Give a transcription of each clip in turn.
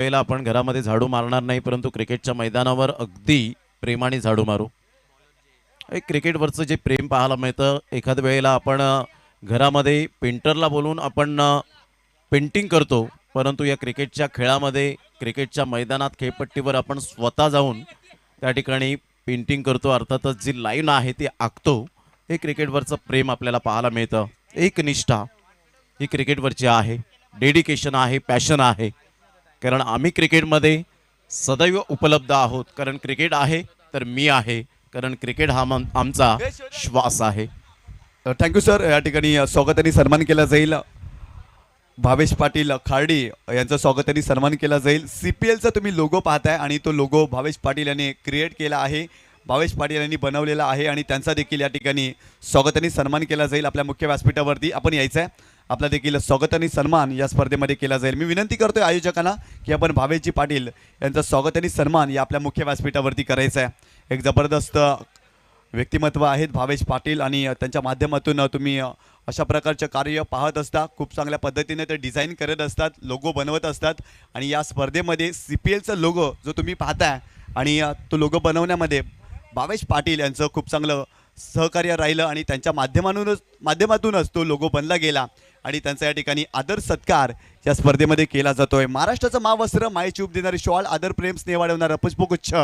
वेळेला आपण घरामध्ये झाडू मारणार नाही, परंतु क्रिकेटच्या मैदानावर अगदी प्रेमाने झाडू मारू. एक क्रिकेटवरचं जे प्रेम पाहायला मिळतं, एखाद्या वेळेला आपण घरामध्ये पेंटरला बोलून आपण पेंटिंग करतो, परंतु या क्रिकेटच्या खेळामध्ये क्रिकेटच्या मैदानात खेळपट्टीवर आपण स्वतः जाऊन त्या ठिकाणी पेंटिंग करतो. अर्थातच जी लाईन आहे ती आखतो. हे क्रिकेटवरचं प्रेम आपल्याला पाहायला मिळतं. एक निष्ठा ही क्रिकेटवरची आहे, डेडिकेशन आहे, पॅशन आहे. कारण आम्ही क्रिकेटमध्ये सदैव उपलब्ध आहोत. कारण क्रिकेट आहे तर मी आहे. कारण क्रिकेट हा आमचा श्वास आहे. Thank you sir. या ठिकाणी स्वागताने सन्मान केला जाईल. भावेश पाटील खार्डी यांचा स्वागताने सन्मान केला जाईल. CPLचा तुम्ही लोगो पाहताय आणि तो लोगो भावेश पाटील यांनी क्रिएट केला आहे, भावेश पाटील यांनी बनवलेला आहे आणि त्यांचा देखील या ठिकाणी स्वागताने सन्मान केला जाईल. आपल्या मुख्य व्यासपीठावरती आपण यायचं आहे. आपला देखील स्वागताने सन्मान या स्पर्धेमध्ये केला जाईल. मी विनंती करतोय आयोजकांना की आपण भावेशजी पाटील यांचा स्वागताने सन्मान या आपल्या मुख्य व्यासपीठावरती करायचा आहे. एक जबरदस्त व्यक्तिमत्व आहेत भावेश पाटील आणि त्यांच्या माध्यमातून तुम्ही अशा प्रकारचे कार्य पाहत असता. खूप चांगल्या पद्धतीने ते डिझाईन करत असतात, लोगो बनवत असतात आणि या स्पर्धेमध्ये CPLचा लोगो जो तुम्ही पाहताय आणि तो लोगो बनवण्यामध्ये भावेश पाटील यांचं खूप चांगलं सहकार्य राहिलं आणि त्यांच्या माध्यमातूनच तो लोगो बनला गेला आणि त्यांचा या ठिकाणी आदर सत्कार या स्पर्धेमध्ये केला जातोय. महाराष्ट्राचं महावस्त्र, मायेची उब देणारी शॉल, आदर प्रेम स्नेह वाढवणारा पुष्पगुच्छ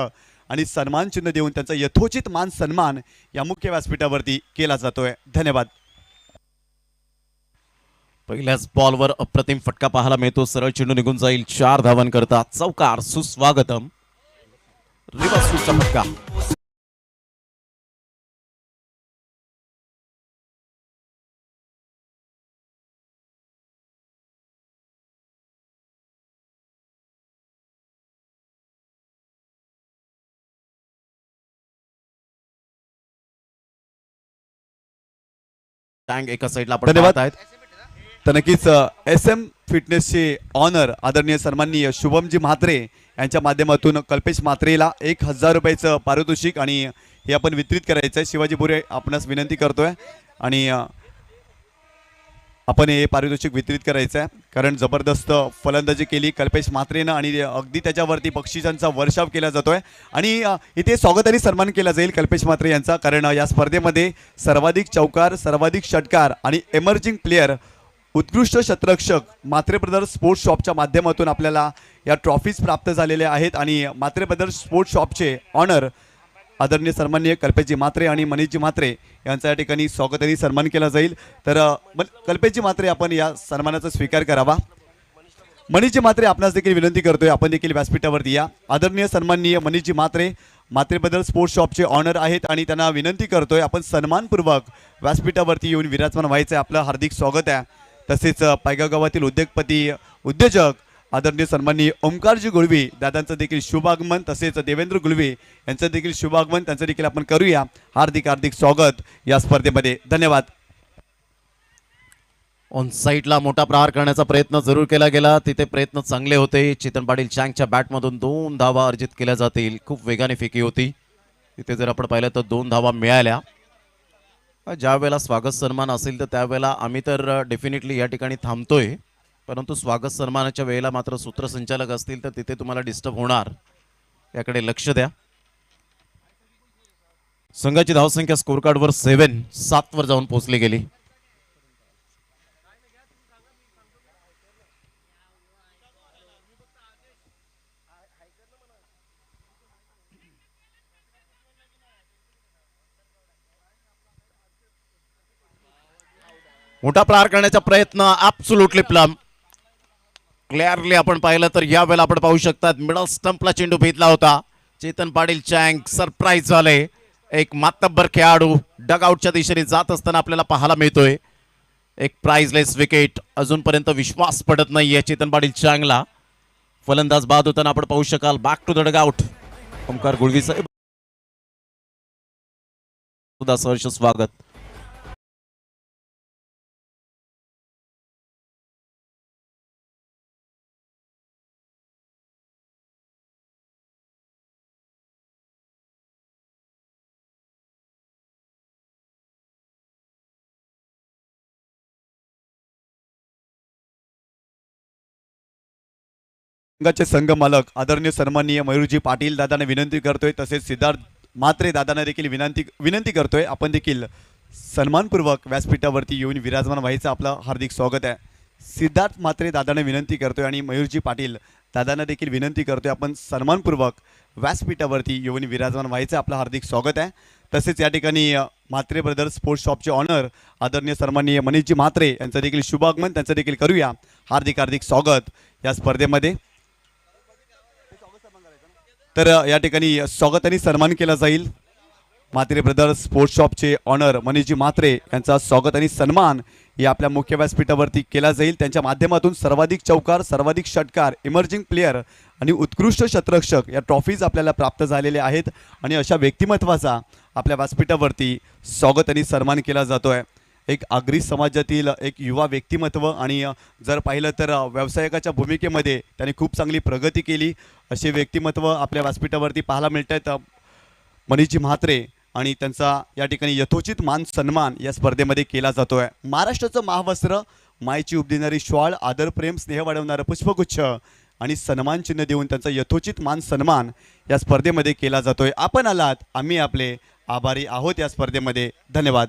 आणि सन्मान चिन्ह देऊन त्यांचा यथोचित मान सन्मान या मुख्य व्यासपीठावरती केला जातोय. धन्यवाद. पहिल्याच बॉलवर अप्रतिम फटका पाहायला मिळतो. सरळ चेंडू निघून जाईल. 4 धावन करतात. चौकार. सुस्वागतम. रिवर्सचा फटका. टँग एका साईडला आपण पाहत आहेत. तर नक्कीच SM फिटनेसचे ऑनर आदरणीय सन्माननीय शुभमजी म्हात्रे यांच्या माध्यमातून कल्पेश म्हात्रेला 1000 रुपयाचं पारितोषिक आणि हे आपण वितरित करायचं आहे. शिवाजी बोरे आपणास विनंती करतोय आणि आपण हे पारितोषिक वितरित करायचं आहे. कारण जबरदस्त फलंदाजी केली कल्पेश म्हात्रेनं आणि अगदी त्याच्यावरती बक्षिसांचा वर्षाव केला जातोय आणि इथे स्वागताने सन्मान केला जाईल कल्पेश म्हात्रे यांचा. कारण या स्पर्धेमध्ये सर्वाधिक चौकार, सर्वाधिक षटकार आणि एमर्जिंग प्लेयर, उत्कृष्ट शतरक्षक म्हात्रे ब्रदर्स स्पोर्ट्स शॉपच्या माध्यमातून आपल्याला या ट्रॉफीज प्राप्त झालेल्या आहेत आणि म्हात्रे ब्रदर्स स्पोर्ट्स शॉपचे ऑनर आदरणीय सन्माननीय कल्पेशजी म्हात्रे आणि मनीषजी म्हात्रे यांचा या ठिकाणी स्वागताने सन्मान केला जाईल. तर कल्पेशजी म्हात्रे आपण या सन्मानाचा स्वीकार करावा. मनीषजी म्हात्रे आपणास देखील विनंती करतोय आपण देखील व्यासपीठावरती या. आदरणीय सन्माननीय मनीषजी म्हात्रे म्हात्रे ब्रदर्स स्पोर्ट्स शॉपचे ऑनर आहेत आणि त्यांना विनंती करतोय आपण सन्मानपूर्वक व्यासपीठावरती येऊन विराजमान व्हायचं आहे. आपलं हार्दिक स्वागत आहे. तसेच पायगाव गावातील उद्योजक आदरणीय सन्माननीय ओमकारजी गुळवी दादांचं देखील शुभागमन, तसेच देवेंद्र गुळवी यांचं देखील शुभागमन, त्यांचं देखील आपण करूया. हार्दिक हार्दिक स्वागत या स्पर्धेमध्ये. धन्यवाद. ऑन साईडला मोठा प्रहार करण्याचा प्रयत्न जरूर केला गेला. तिथे प्रयत्न चांगले होते. चेतन पाटील चँगच्या बॅटमधून 2 धावा अर्जित केल्या जातील. खूप वेगाने फेकी होती. तिथे जर आपण पाहिलं तर 2 धावा मिळाल्या. ज्या वेळेला स्वागत सन्मान असेल तर त्यावेळेला आम्ही तर डेफिनेटली या ठिकाणी थांबतोय, परंतु स्वागत सन्मानाच्या वेळेला मात्र सूत्रसंचालक असतील तर तिथे तुम्हाला डिस्टर्ब होणार, याकडे लक्ष द्या. संघाची धावसंख्या स्कोर कार्डवर 7 वर जाऊन पोहोचली गेली. मोठा प्रहार करण्याचा प्रयत्न ऍब्सोल्युटली प्लम. क्लिअरली आपण पाहिलं तर या वेळेला आपण पाहू शकतात मिडल स्टंपला चेंडू भेटला होता. चेतन पाटील चँग सरप्राईज झाले. एक मातब्बर खेळाडू डगआउटच्या दिशेने जात असताना आपल्याला पाहायला मिळतोय. एक प्राइजलेस विकेट. अजूनपर्यंत विश्वास पडत नाहीये चेतन पाटील चँगला. फलंदाज बाद होताना आपण पाहू शकाल. Back to the dugout. Omkar Gulvi साहेब सुद्धा सहर्ष स्वागत. संघाचे संघ मालक आदरणीय सन्माननीय मयूरजी पाटील दादांना विनंती करतोय, तसेच सिद्धार्थ म्हात्रे दादांना देखील विनंती करतोय, आपण देखील सन्मानपूर्वक व्यासपीठावरती येऊन विराजमान व्हायचं आपलं हार्दिक स्वागत आहे. सिद्धार्थ म्हात्रे दादांना विनंती करतोय आणि मयूरजी पाटील दादांना देखील विनंती करतोय, आपण सन्मानपूर्वक व्यासपीठावरती येऊन विराजमान व्हायचं आपलं हार्दिक स्वागत आहे. तसेच या ठिकाणी म्हात्रे ब्रदर्स स्पोर्ट्स शॉपचे ऑनर आदरणीय सन्माननीय मनीषजी म्हात्रे यांचं देखील शुभागमन त्यांचं देखील करूया. हार्दिक स्वागत या स्पर्धेमध्ये. तर या ठिकाणी स्वागत आणि सन्मान केला जाईल. म्हात्रे ब्रदर्स स्पोर्ट्स शॉपचे ऑनर मनीषजी म्हात्रे यांचा स्वागत आणि सन्मान या आपल्या मुख्य व्यासपीठावरती केला जाईल. त्यांच्या माध्यमातून सर्वाधिक चौकार, सर्वाधिक षटकार, इमर्जिंग प्लेयर आणि उत्कृष्ट शतरक्षक या ट्रॉफीज आपल्याला प्राप्त झालेल्या आहेत आणि अशा व्यक्तिमत्वाचा आपल्या व्यासपीठावरती स्वागत आणि सन्मान केला जातोय. एक आगरी समाजातील एक युवा व्यक्तिमत्व आणि जर पाहिलं तर व्यावसायिकाच्या भूमिकेमध्ये त्यांनी खूप चांगली प्रगती केली असे व्यक्तिमत्व आपल्या व्यासपीठावरती पाहायला मिळत आहेत. मनीषजी म्हात्रे आणि त्यांचा या ठिकाणी यथोचित मान सन्मान या स्पर्धेमध्ये केला जातोय. महाराष्ट्राचं महावस्त्र, मायेची उब देणारी श्वाळ, आदर प्रेम स्नेह वाढवणारं पुष्पगुच्छ आणि सन्मान चिन्ह देऊन त्यांचा यथोचित मान सन्मान या स्पर्धेमध्ये केला जातोय. आपण आलात, आम्ही आपले आभारी आहोत या स्पर्धेमध्ये. धन्यवाद.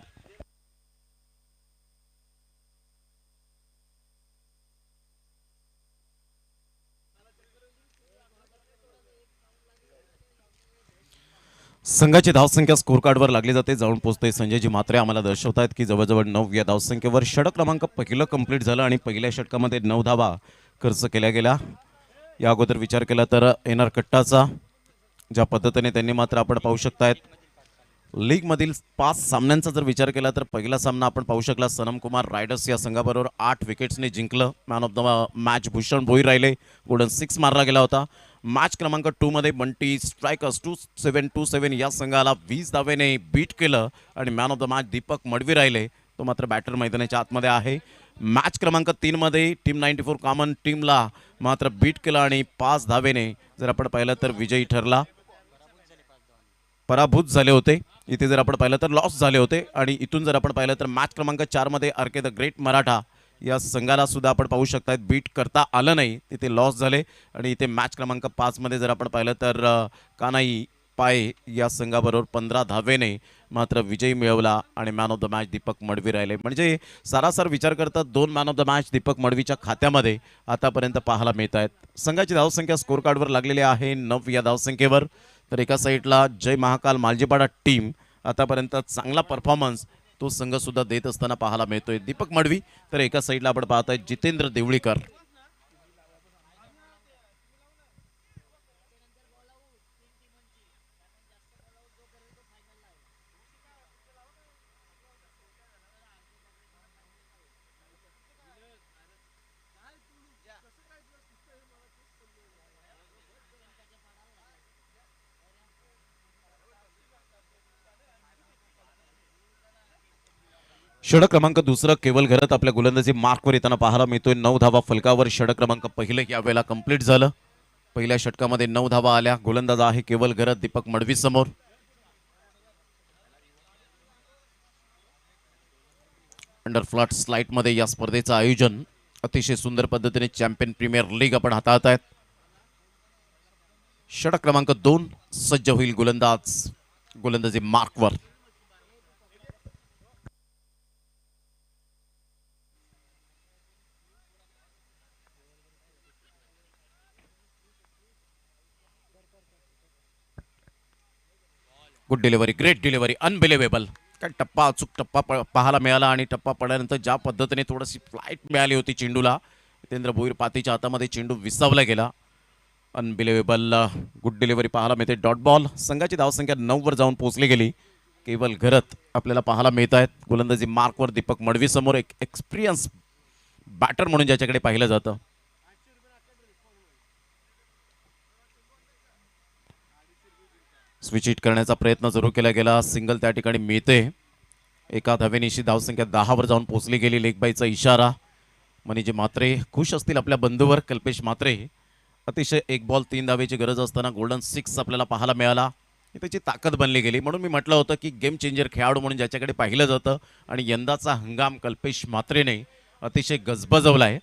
संघाची धावसंख्या स्कोर कार्डवर लागली जाते. जाऊन पोहोचते संजयजी म्हात्रे आम्हाला दर्शवतात की जवळजवळ 9 या धावसंख्येवर षटक क्रमांक पहिलं कंप्लीट झालं आणि पहिल्या षटकामध्ये 9 धावा खर्च केल्या गेल्या. या अगोदर विचार केला तर एनआर कट्टाचा ज्या पद्धतीने त्यांनी मात्र आपण पाहू शकतायत लीगमधील 5 सामन्यांचा जर विचार केला तर पहिला सामना आपण पाहू शकला सनम कुमार रायडर्स या संघाबरोबर 8 विकेट्सने जिंकलं. Man of the match Bhushan Bhoir राहिले. गोल्डन 6 मारला गेला होता. मॅच क्रमांक 2 मध्ये बंटी स्ट्रायकर्स 2727 या संघाला 20 धावेने बीट केलं आणि man of the match Deepak Madavi राहिले. तो मात्र बॅटर मैदानाच्या आतमध्ये आहे. मॅच क्रमांक 3 मध्ये टीम 94 कॉमन टीमला मात्र बीट केलं आणि 5 धावेने जर आपण पाहिलं तर विजयी ठरला. पराभूत झाले होते इथे जर आपण पाहिलं तर लॉस झाले होते. आणि इथून जर आपण पाहिलं तर मॅच क्रमांक 4 मध्ये आरके द ग्रेट मराठा या संघाला सुद्धा आपण पाहू शकतात बीट करता आलं नाही, तिथे लॉस झाले. आणि इथे मॅच क्रमांक 5 मध्ये जर आपण पाहिलं तर कानाई पाय या संघाबरोबर 15 धावेने मात्र विजय मिळवला आणि man of the match Deepak Madavi राहिले. म्हणजे सरासर विचार करता 2 man of the match Deepak मडवीच्या खात्यामध्ये आतापर्यंत पाहायला मिळत आहेत. संघाची धावसंख्या स्कोर कार्डवर लागलेली आहे 9 या धावसंख्येवर. तर एका साईडला जय महाकाल मालजीपाडा टीम आतापर्यंत चांगला परफॉर्मन्स तो संघ सुद्धा देत असताना पाहायला मिळतोय दीपक मडवी. तर एका साईडला आपण पाहतोय जितेंद्र देवळीकर. षटक क्रमांक 2 केवल घरत आपल्या गोलंदाजी मार्कवर येताना पाहायला मिळतोय. 9 धावा फलकावर. षटक क्रमांक 1 यावेळेला कंप्लीट झालं. पहिल्या षटकामध्ये 9 धावा आल्या. गोलंदाज आहे केवल घरत दीपक मडवी समोर. अंडर फ्लॅट स्लाइट मध्ये या स्पर्धेचं आयोजन अतिशय सुंदर पद्धतीने चॅम्पियन प्रीमियर लीग आपण हाताळत आहेत. षटक क्रमांक 2 सज्ज होईल गोलंदाज गोलंदाजी मार्कवर. Good delivery, great delivery, unbelievable. काय टप्पा, अचूक टप्पा पाहायला मिळाला आणि टप्पा पडल्यानंतर ज्या पद्धतीने थोडीशी फ्लाईट मिळाली होती चेंडूला, जितेंद्र भोईर पातीच्या हातामध्ये चेंडू विसावला गेला. अनबिलिव्हेबल गुड डिलिव्हरी पाहायला मिळते. Dot ball. संघाची धावसंख्या 9 वर जाऊन पोहोचली गेली. केवल घरत आपल्याला पाहायला मिळत आहेत. गोलंदाजी मार्कवर दीपक मडवी समोर. एक एक्सपिरियन्स बॅटर म्हणून ज्याच्याकडे पाहिलं जातं. स्विच हिट करण्याचा प्रयत्न जरूर केला गेला. सिंगल त्या ठिकाणी मिळते. एका धावेनिशी धावसंख्या 10 वर जाऊन पोहोचली गेली. लेगबाईचा इशारा. मनीजी म्हात्रे खुश असतील आपल्या बंधूवर. कल्पेश म्हात्रे अतिशय 1 बॉल 3 धावेची गरज असताना गोल्डन 6 आपल्याला पाहायला मिळाला. ही त्याची ताकद बनली गेली. म्हणून मी म्हटलं होतं की गेम चेंजर खेळाडू म्हणून ज्याच्याकडे पाहिलं जातं आणि यंदाचा हंगाम कल्पेश म्हात्रेने अतिशय गजबजवला आहे.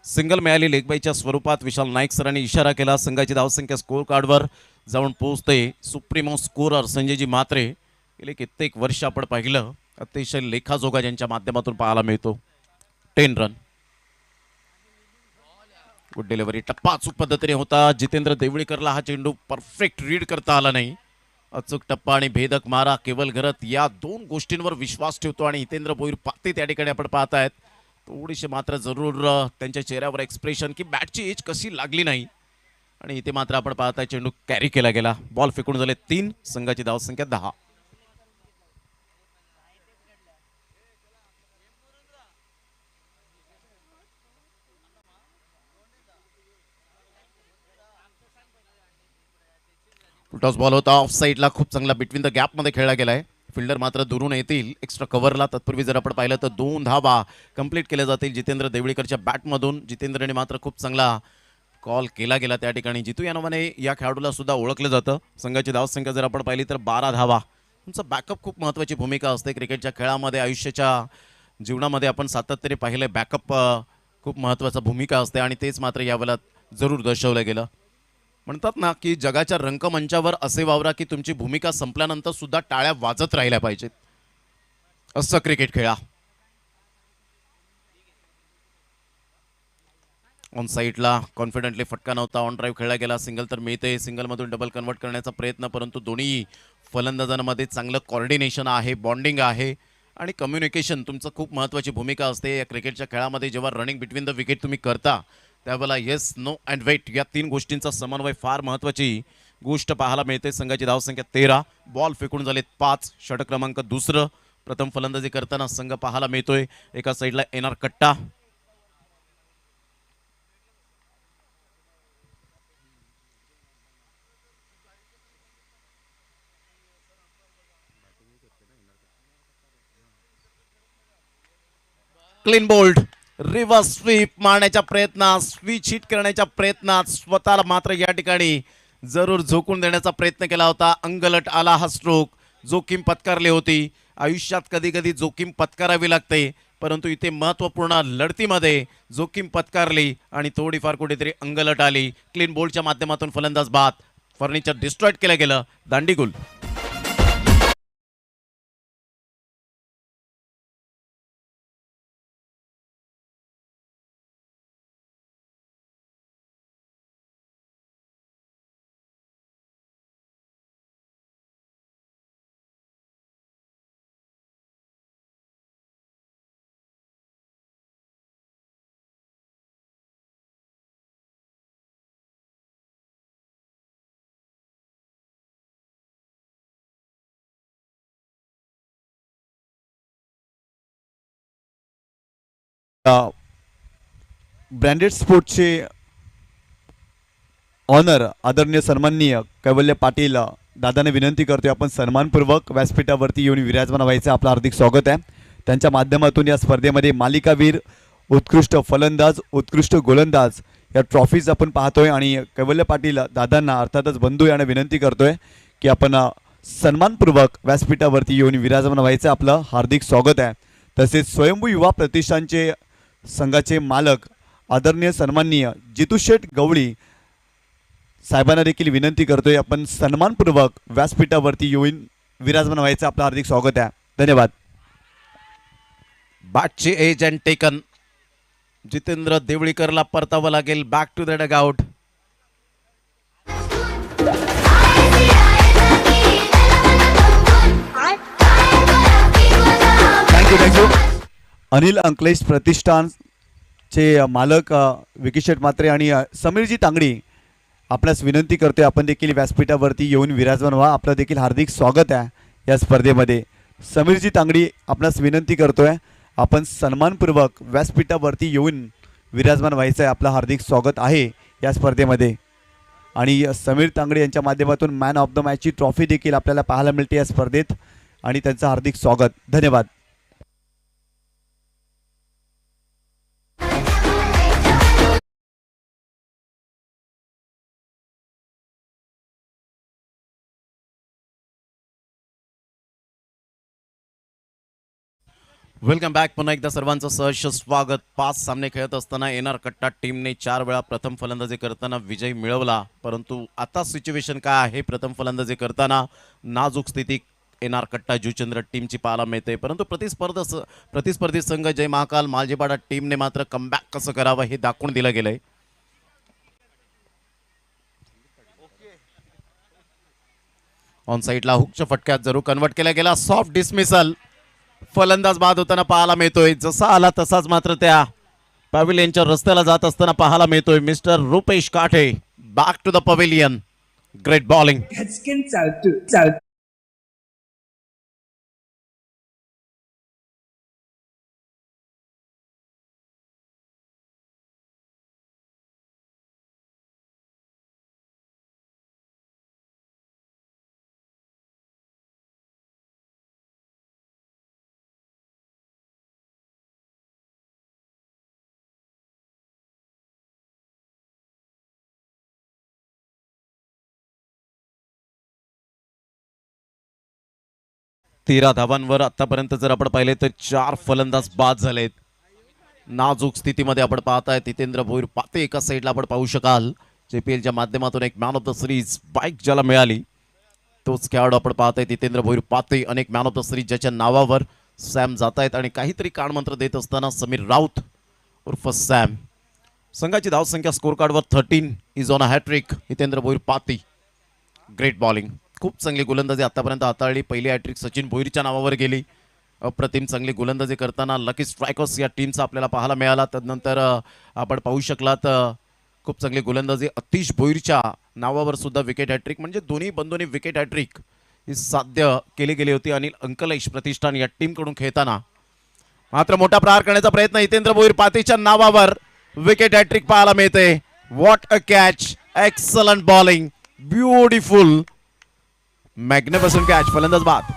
सिंगल मिळाली लेगबाईच्या स्वरूपात विशाल नाईक सरांनी इशारा केला. संघाची धावसंख्या स्कोर कार्डवर जाऊन पोहोचते. सुप्रीमो स्कोरर संजयजी म्हात्रे गेले कित्येक वर्ष आपण पाहिलं अतिशय लेखाजोगा ज्यांच्या माध्यमातून पाहायला मिळतो. 10 रन. Good delivery. टप्पा अचूक पद्धतीने होता. जितेंद्र देवळीकरला हा चेंडू परफेक्ट रीड करता आला नाही. अचूक टप्पा आणि भेदक मारा केवल घरत या दोन गोष्टींवर विश्वास ठेवतो आणि हितेंद्र भोईर पाते त्या ठिकाणी आपण पाहतायत. थोडीशी मात्र जरूर त्यांच्या चेहऱ्यावर एक्सप्रेशन की बॅटची एज कशी लागली नाही आणि इथे मात्र आपण पाहताय चेंडू कॅरी केला गेला. बॉल फेकून झाले 3. संघाची धावसंख्या 10. टॉस बॉल होता ऑफ साईडला. खूप चांगला बिटवीन द गॅपमध्ये खेळला गेलाय. फिल्डर मात्र दुरून येतील एक्स्ट्रा कव्हरला. तत्पूर्वी जर आपण पाहिलं तर 2 धावा कंप्लीट केल्या जातील जितेंद्र देवळीकरच्या बॅटमधून. जितेंद्रने मात्र खूप चांगला कॉल केला गेला त्या ठिकाणी. जितू या नावाने या खेळाडूला सुद्धा ओळखलं जातं. संघाची धावसंख्या जर आपण पाहिली तर 12 धावा. तुमचा बॅकअप खूप महत्त्वाची भूमिका असते क्रिकेटच्या खेळामध्ये. आयुष्याच्या जीवनामध्ये आपण सातत्याने पाहिलं बॅकअप खूप महत्त्वाचा भूमिका असते आणि तेच मात्र यावेळेला जरूर दर्शवलं गेलं. म्हणतात ना की जगाच्या रंगमंचावर असे वावरा की तुमची भूमिका संपल्यानंतर सुद्धा टाळ्या वाजत राहिल्या पाहिजेत. असं क्रिकेट खेळा. ऑन साईडला कॉन्फिडेंटली फटका नव्हता. ऑन ड्राईव्ह खेळला गेला. सिंगल तर मिळते. सिंगलमधून डबल कन्वर्ट करण्याचा प्रयत्न, परंतु दोन्ही फलंदाजांमध्ये चांगलं कॉर्डिनेशन आहे, बॉन्डिंग आहे आणि कम्युनिकेशन तुमचं खूप महत्त्वाची भूमिका असते या क्रिकेटच्या खेळामध्ये. जेव्हा रनिंग बिटवीन द विकेट तुम्ही करता त्यावेळेला येस, नो अँड वेट या 3 गोष्टींचा समन्वय फार महत्त्वाची गोष्ट पाहायला मिळते. संघाची धावसंख्या 13. बॉल फेकून झालेत 5. षटक क्रमांक 2. प्रथम फलंदाजी करताना संघ पाहायला मिळतोय. एका साईडला एनआर कट्टा, क्लीन बोल्ड. रिव्हर्स स्वीप मारण्याच्या प्रयत्नात, स्विच हिट करण्याच्या प्रयत्नात स्वतःला मात्र या ठिकाणी जरूर झोकून देण्याचा प्रयत्न केला होता. अंगलट आला हा स्ट्रोक. जोखीम पत्कारली होती. आयुष्यात कधी कधी जोखीम पत्करावी लागते, परंतु इथे महत्त्वपूर्ण लढतीमध्ये जोखीम पत्कारली आणि थोडीफार कुठेतरी अंगलट आली. क्लीन बोल्डच्या माध्यमातून फलंदाज बाद. फर्निचर डिस्ट्रॉयड केलं गेलं. दांडीगुल. ब्रँडेड स्पोर्ट्सचे ऑनर आदरणीय सन्माननीय कैवल्य पाटील दादाने विनंती करतोय आपण सन्मानपूर्वक व्यासपीठावरती येऊन विराजमान व्हायचं. आपलं हार्दिक स्वागत आहे. त्यांच्या माध्यमातून या स्पर्धेमध्ये मालिकावीर, उत्कृष्ट फलंदाज, उत्कृष्ट गोलंदाज या ट्रॉफीज आपण पाहतोय आणि कैवल्य पाटील दादांना अर्थातच बंधू यांना विनंती करतोय की आपण सन्मानपूर्वक व्यासपीठावरती येऊन विराजमान व्हायचं. आपलं हार्दिक स्वागत आहे. तसेच स्वयंभू युवा प्रतिष्ठानचे संघाचे मालक आदरणीय सन्माननीय जितू शेठ गवळी साहेबांना देखील विनंती करतोय आपण सन्मानपूर्वक व्यासपीठावरती येऊन विराजमान व्हायचं. आपलं हार्दिक स्वागत आहे. धन्यवाद. बॅटची एज अँड टेकन. जितेंद्र देवळीकरला परतावं लागेल back to the dugout. Thank you. Anil Ankalesh प्रतिष्ठानचे मालक विकी शेठ म्हात्रे आणि समीरजी तांगडी आपल्यास विनंती करतोय आपण देखील व्यासपीठावरती येऊन विराजमान व्हा. आपलं देखील हार्दिक स्वागत आहे या स्पर्धेमध्ये. समीरजी तांगडी आपणास विनंती करतोय आपण सन्मानपूर्वक व्यासपीठावरती येऊन विराजमान व्हायचं आहे. आपलं हार्दिक स्वागत आहे या स्पर्धेमध्ये. आणि समीर तांगडी यांच्या माध्यमातून मॅन ऑफ द मॅचची ट्रॉफी देखील आपल्याला पाहायला मिळते या स्पर्धेत आणि त्यांचं हार्दिक स्वागत. धन्यवाद. Welcome back. पुन्हा एकदा सर्वांचं सहर्ष स्वागत. 5 सामने खेळत असताना एनआर कट्टा टीमने 4 वेळा प्रथम फलंदाजी करताना विजय मिळवला. परंतु आता सिच्युएशन काय आहे, प्रथम फलंदाजी करताना नाजूक स्थिती एनआर कट्टा जुचंद्र टीमची पाहायला मिळते. परंतु प्रतिस्पर्धी संघ जय महाकाल मालजीपाडा टीमने मात्र कमबॅक कसं करावं हे दाखवून दिलं गेलंय. ऑन साईडला हुकच्या फटक्यात जरूर कन्वर्ट केला गेला. सॉफ्ट डिसमिसल फलंदाज बाद होताना पाहायला मिळतोय. जसा आला तसाच मात्र त्या पॅव्हिलियनच्या रस्त्याला जात असताना पाहायला मिळतोय. Mister Rupesh Kathe back to the pavilion. Great bowling. Headskin चालतो. तेरा धावांवर आतापर्यंत जर आपण पाहिले तर 4 फलंदाज बाद झालेत. नाजूक स्थितीमध्ये आपण पाहताय तितेंद्र भोईर पाते एका साईडला आपण पाहू शकाल. JPLच्या माध्यमातून एक man of the series bike ज्याला मिळाली तोच खेळाडू आपण पाहताय तितेंद्र भोईर पाते. अनेक मॅन ऑफ द सिरीज ज्याच्या नावावर सॅम जात आहेत आणि काहीतरी कानमंत्र देत असताना समीर राऊत उर्फ सॅम. संघाची धावसंख्या स्कोर कार्डवर 13 is on a hattrick. Hitendra Bhoir पाती. Great bowling. खूप चांगली गोलंदाजी आतापर्यंत हाताळली. पहिली हॅट्रिक सचिन भोईरच्या नावावर गेली. अप्रतिम चांगली गोलंदाजी करताना लकी स्ट्रायकर्स या टीमचा आपल्याला पाहायला मिळाला. त्यानंतर आपण पाहू शकलात खूप चांगली गोलंदाजी अतिश भोईरच्या नावावर सुद्धा विकेट हॅट्रिक. म्हणजे दोन्ही बंधूंनी विकेट हॅट्रिक ही साध्य केली गेली होती. अनिल अंकलेश प्रतिष्ठान या टीमकडून खेळताना मात्र मोठा प्रहार करण्याचा प्रयत्न हितेंद्र भोईर पातेच्या नावावर विकेट हॅट्रिक पाहायला मिळते. What a catch. Excellent bowling. Beautiful magnificent catch. फलंदाज बाद.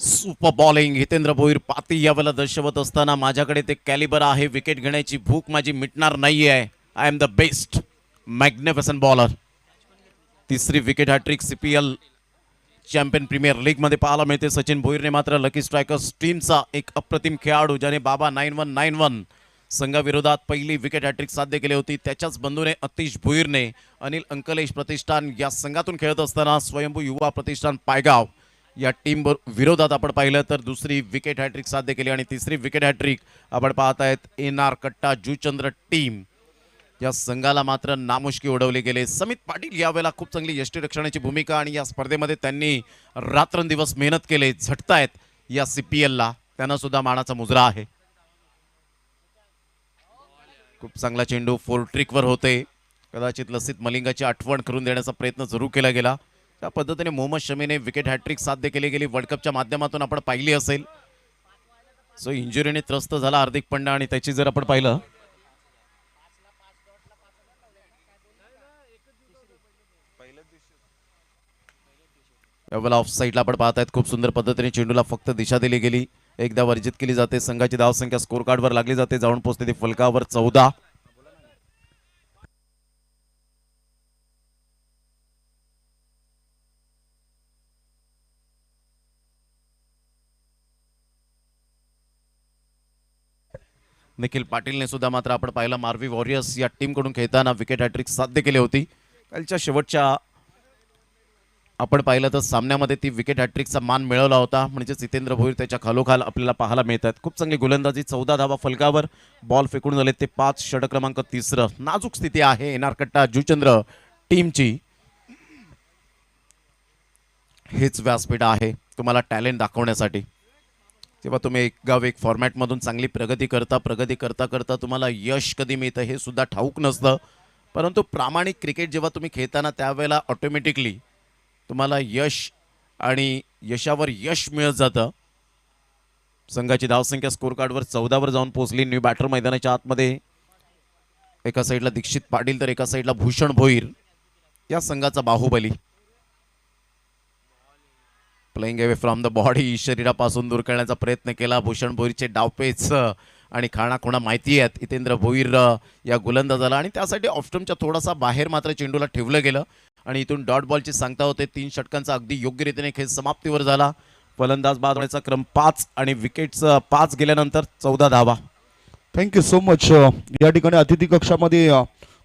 Super bowling. हितेंद्र भोईर पाती यावेळेला दर्शवत असताना माझ्याकडे ते कॅलिबर आहे. विकेट घेण्याची भूक माझी मिटणार नाहीये. I am the best. Magnificent bowler. तिसरी wicket hattrick CPL champion premier league मध्ये पाहायला मिळते. सचिन भोईरने मात्र लकी स्ट्रायकर्स टीमचा एक अप्रतिम खेळाडू ज्याने बाबा 9191 संघाविरोधात पहिली विकेट हॅट्रिक साध्य केली होती. त्याच्याच बंधूने अतिश भोईरने अनिल अंकलेश प्रतिष्ठान या संघातून खेळत असताना स्वयंभू युवा प्रतिष्ठान पायगाव या टीम विरोधात आपण पाहिलं तर दुसरी विकेट हॅट्रिक साध्य केली. आणि तिसरी विकेट हॅट्रिक आपण पाहत आहेत एनआर कट्टा जुचंद्र टीम या संघाला मात्र नामुष्की उडवले गेले. समित पाटील यावेळेला खूप चांगली यष्टीरक्षणाची भूमिका आणि या स्पर्धेमध्ये त्यांनी रात्रंदिवस मेहनत केले. झटतायत या CPLला. त्यांना सुद्धा मानाचा मुजरा आहे. खूप चांगला चेंडू फोर ट्रिकवर होते. कदाचित लसित मलिंगाची आठवण करून देण्याचा प्रयत्न जरूर केला गेला. त्या पद्धतीने मोहम्मद शमीने विकेट हॅट्रिक साध्य केली गेली. वर्ल्ड कपच्या माध्यमातून आपण पाहिली असेल. सो इंजुरीने त्रस्त झाला हार्दिक पंड्या आणि त्याची जर आपण पाहिलं यावेळेला ऑफ साईडला आपण पाहत आहेत. खूप सुंदर पद्धतीने चेंडूला फक्त दिशा दिली गेली. एकदा वर्जित केली जाते. संघाची धावसंख्या स्कोर कार्डवर लागली जाते. जाऊन पोहोचते ती फलकावर 14. निखिल पाटीलने सुद्धा मात्र आपण पाहिलं मार्वी वॉरियर्स या टीमकडून खेळताना विकेट हॅट्रिक साध्य केली होती. कालच्या शेवटच्या आपण पाहिलं तर सामन्यामध्ये ती विकेट हॅट्रिकचा मान मिळवला होता. म्हणजे जितेंद्र भोईर त्याच्या खालोखाल आपल्याला पाहायला मिळतात. खूप चांगली गोलंदाजी. 14 धावा फलकावर. बॉल फेकून झाले ते 5. षटक क्रमांक 3. नाजूक स्थिती आहे एनआर कट्टा जुचंद्र टीमची. हेच व्यासपीठ आहे तुम्हाला टॅलेंट दाखवण्यासाठी. तेव्हा तुम्ही एक गाव एक फॉर्मॅटमधून चांगली प्रगती करता करता तुम्हाला यश कधी मिळतं हे सुद्धा ठाऊक नसतं. परंतु प्रामाणिक क्रिकेट जेव्हा तुम्ही खेळताना त्यावेळेला ऑटोमॅटिकली तुम्हाला यश आणि यशावर यश मिळत जातं. संघाची धावसंख्या स्कोर कार्डवर 14वर जाऊन पोहोचली. न्यू बॅटर मैदानाच्या आतमध्ये एका साईडला दीक्षित पाटील तर एका साईडला भूषण भोईर या संघाचा Bahubali. Playing away from the body, शरीरापासून दूर करण्याचा प्रयत्न केला. भूषण भोईरचे डावपेच आणि खाणाखुणा माहिती आहेत हितेंद्र भोईर या गोलंदाजाला आणि त्यासाठी ऑफस्टम्पच्या थोडासा बाहेर मात्र चेंडूला ठेवलं गेलं आणि इथून डॉट बॉलची सांगता होते. 3 षटकांचा अगदी योग्य रीतीने खेळ समाप्तीवर झाला. फलंदाज बाद होण्याचा क्रम 5 आणि विकेट्स 5 गेल्यानंतर 14 धावा. Thank you so much. या ठिकाणी अतिथी कक्षामध्ये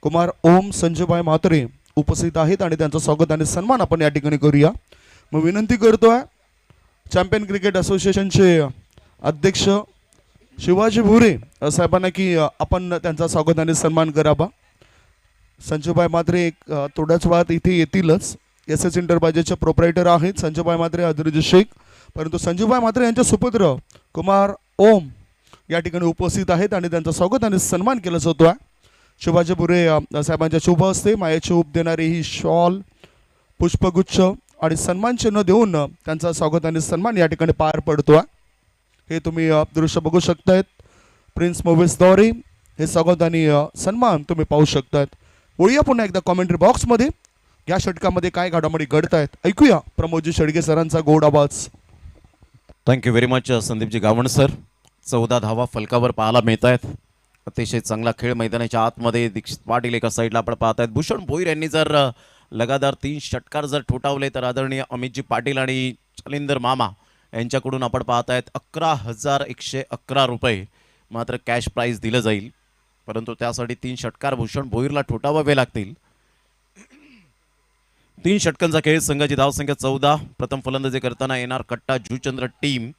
कुमार ओम संजयभाई म्हात्रे उपस्थित आहेत आणि त्यांचं स्वागत आणि सन्मान आपण या ठिकाणी करूया. मग विनंती करतोय चॅम्पियन क्रिकेट असोसिएशनचे अध्यक्ष शिवाजी भुरे साहेबांना की आपण त्यांचा स्वागत आणि सन्मान करावा. संजयभाई म्हात्रे एक थोड्याच वेळात इथे येतीलच. SS इंटरप्राइजेसचे प्रोप्रायटर आहेत संजयभाई म्हात्रे अदरुज शेख. परंतु संजयभाई म्हात्रे यांचे सुपुत्र कुमार ओम या ठिकाणी उपस्थित आहेत आणि त्यांचं स्वागत आणि सन्मान केला जातो आहे. शिवाजी भुरे साहेबांच्या शुभ हस्ते मायेची उप देणारी ही शॉल, पुष्पगुच्छ आणि सन्मान चिन्ह देऊन त्यांचा स्वागत आणि सन्मान या ठिकाणी पार पडतो आहे. हे तुम्ही दृश्य बघू शकतायत. प्रिन्स मूव्हीजद्वारे हे स्वागत आणि सन्मान तुम्ही पाहू शकतात. वळूया पुन्हा एकदा कॉमेंट्री बॉक्समध्ये या षटकामध्ये काय घडामोडी घडत आहेत ऐकूया प्रमोदजी शेडगे सरांचा गोड आवाज. Thank you very much Sandeepji Gawan sir. 14 धावा फलकावर पाहायला मिळत आहेत. अतिशय चांगला खेळ मैदानाच्या आतमध्ये. दीक्षित पाटील एका साईडला आपण पाहत आहेत. भूषण भोईर यांनी जर लगातार 3 षटकार जर ठोठावले तर आदरणीय अमितजी पाटील आणि चलिंदर मामा यांच्याकडून आपण पाहत आहेत 11,111 रुपये मात्र कॅश प्राईज दिलं जाईल. परंतु त्यासाठी 3 षटकार भूषण भोईरला ठोठावावे लागतील. 3 षटकांचा खेळ. संघाची धावसंख्या 14. प्रथम फलंदाजी करताना येणार कट्टा जुचंद्र टीम.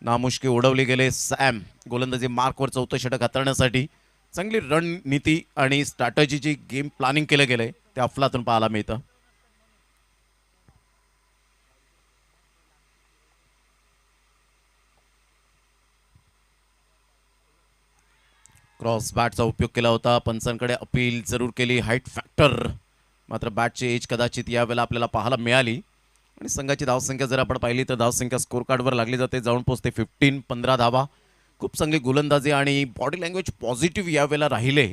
नामुष्की उडवली गेले सॅम. गोलंदाजी मार्कवर 4थं षटक हाताळण्यासाठी चांगली रणनीती आणि स्ट्रॅटजीची गेम प्लॅनिंग केलं गेलंय त्या अफलातून पाहायला मिळतं. क्रॉस बॅटचा उपयोग केला होता. पंचांकडे अपील जरूर केली. हाईट फॅक्टर मात्र बॅटची एज कदाचित यावेळेला आपल्याला पाहायला मिळाली आणि संघाची धावसंख्या जर आपण पाहिली तर धावसंख्या स्कोर कार्डवर लागली जाते. जाऊन पोहोचते 15 धावा. खूप चांगली गोलंदाजी आणि बॉडी लँग्वेज पॉझिटिव्ह यावेळेला राहिले.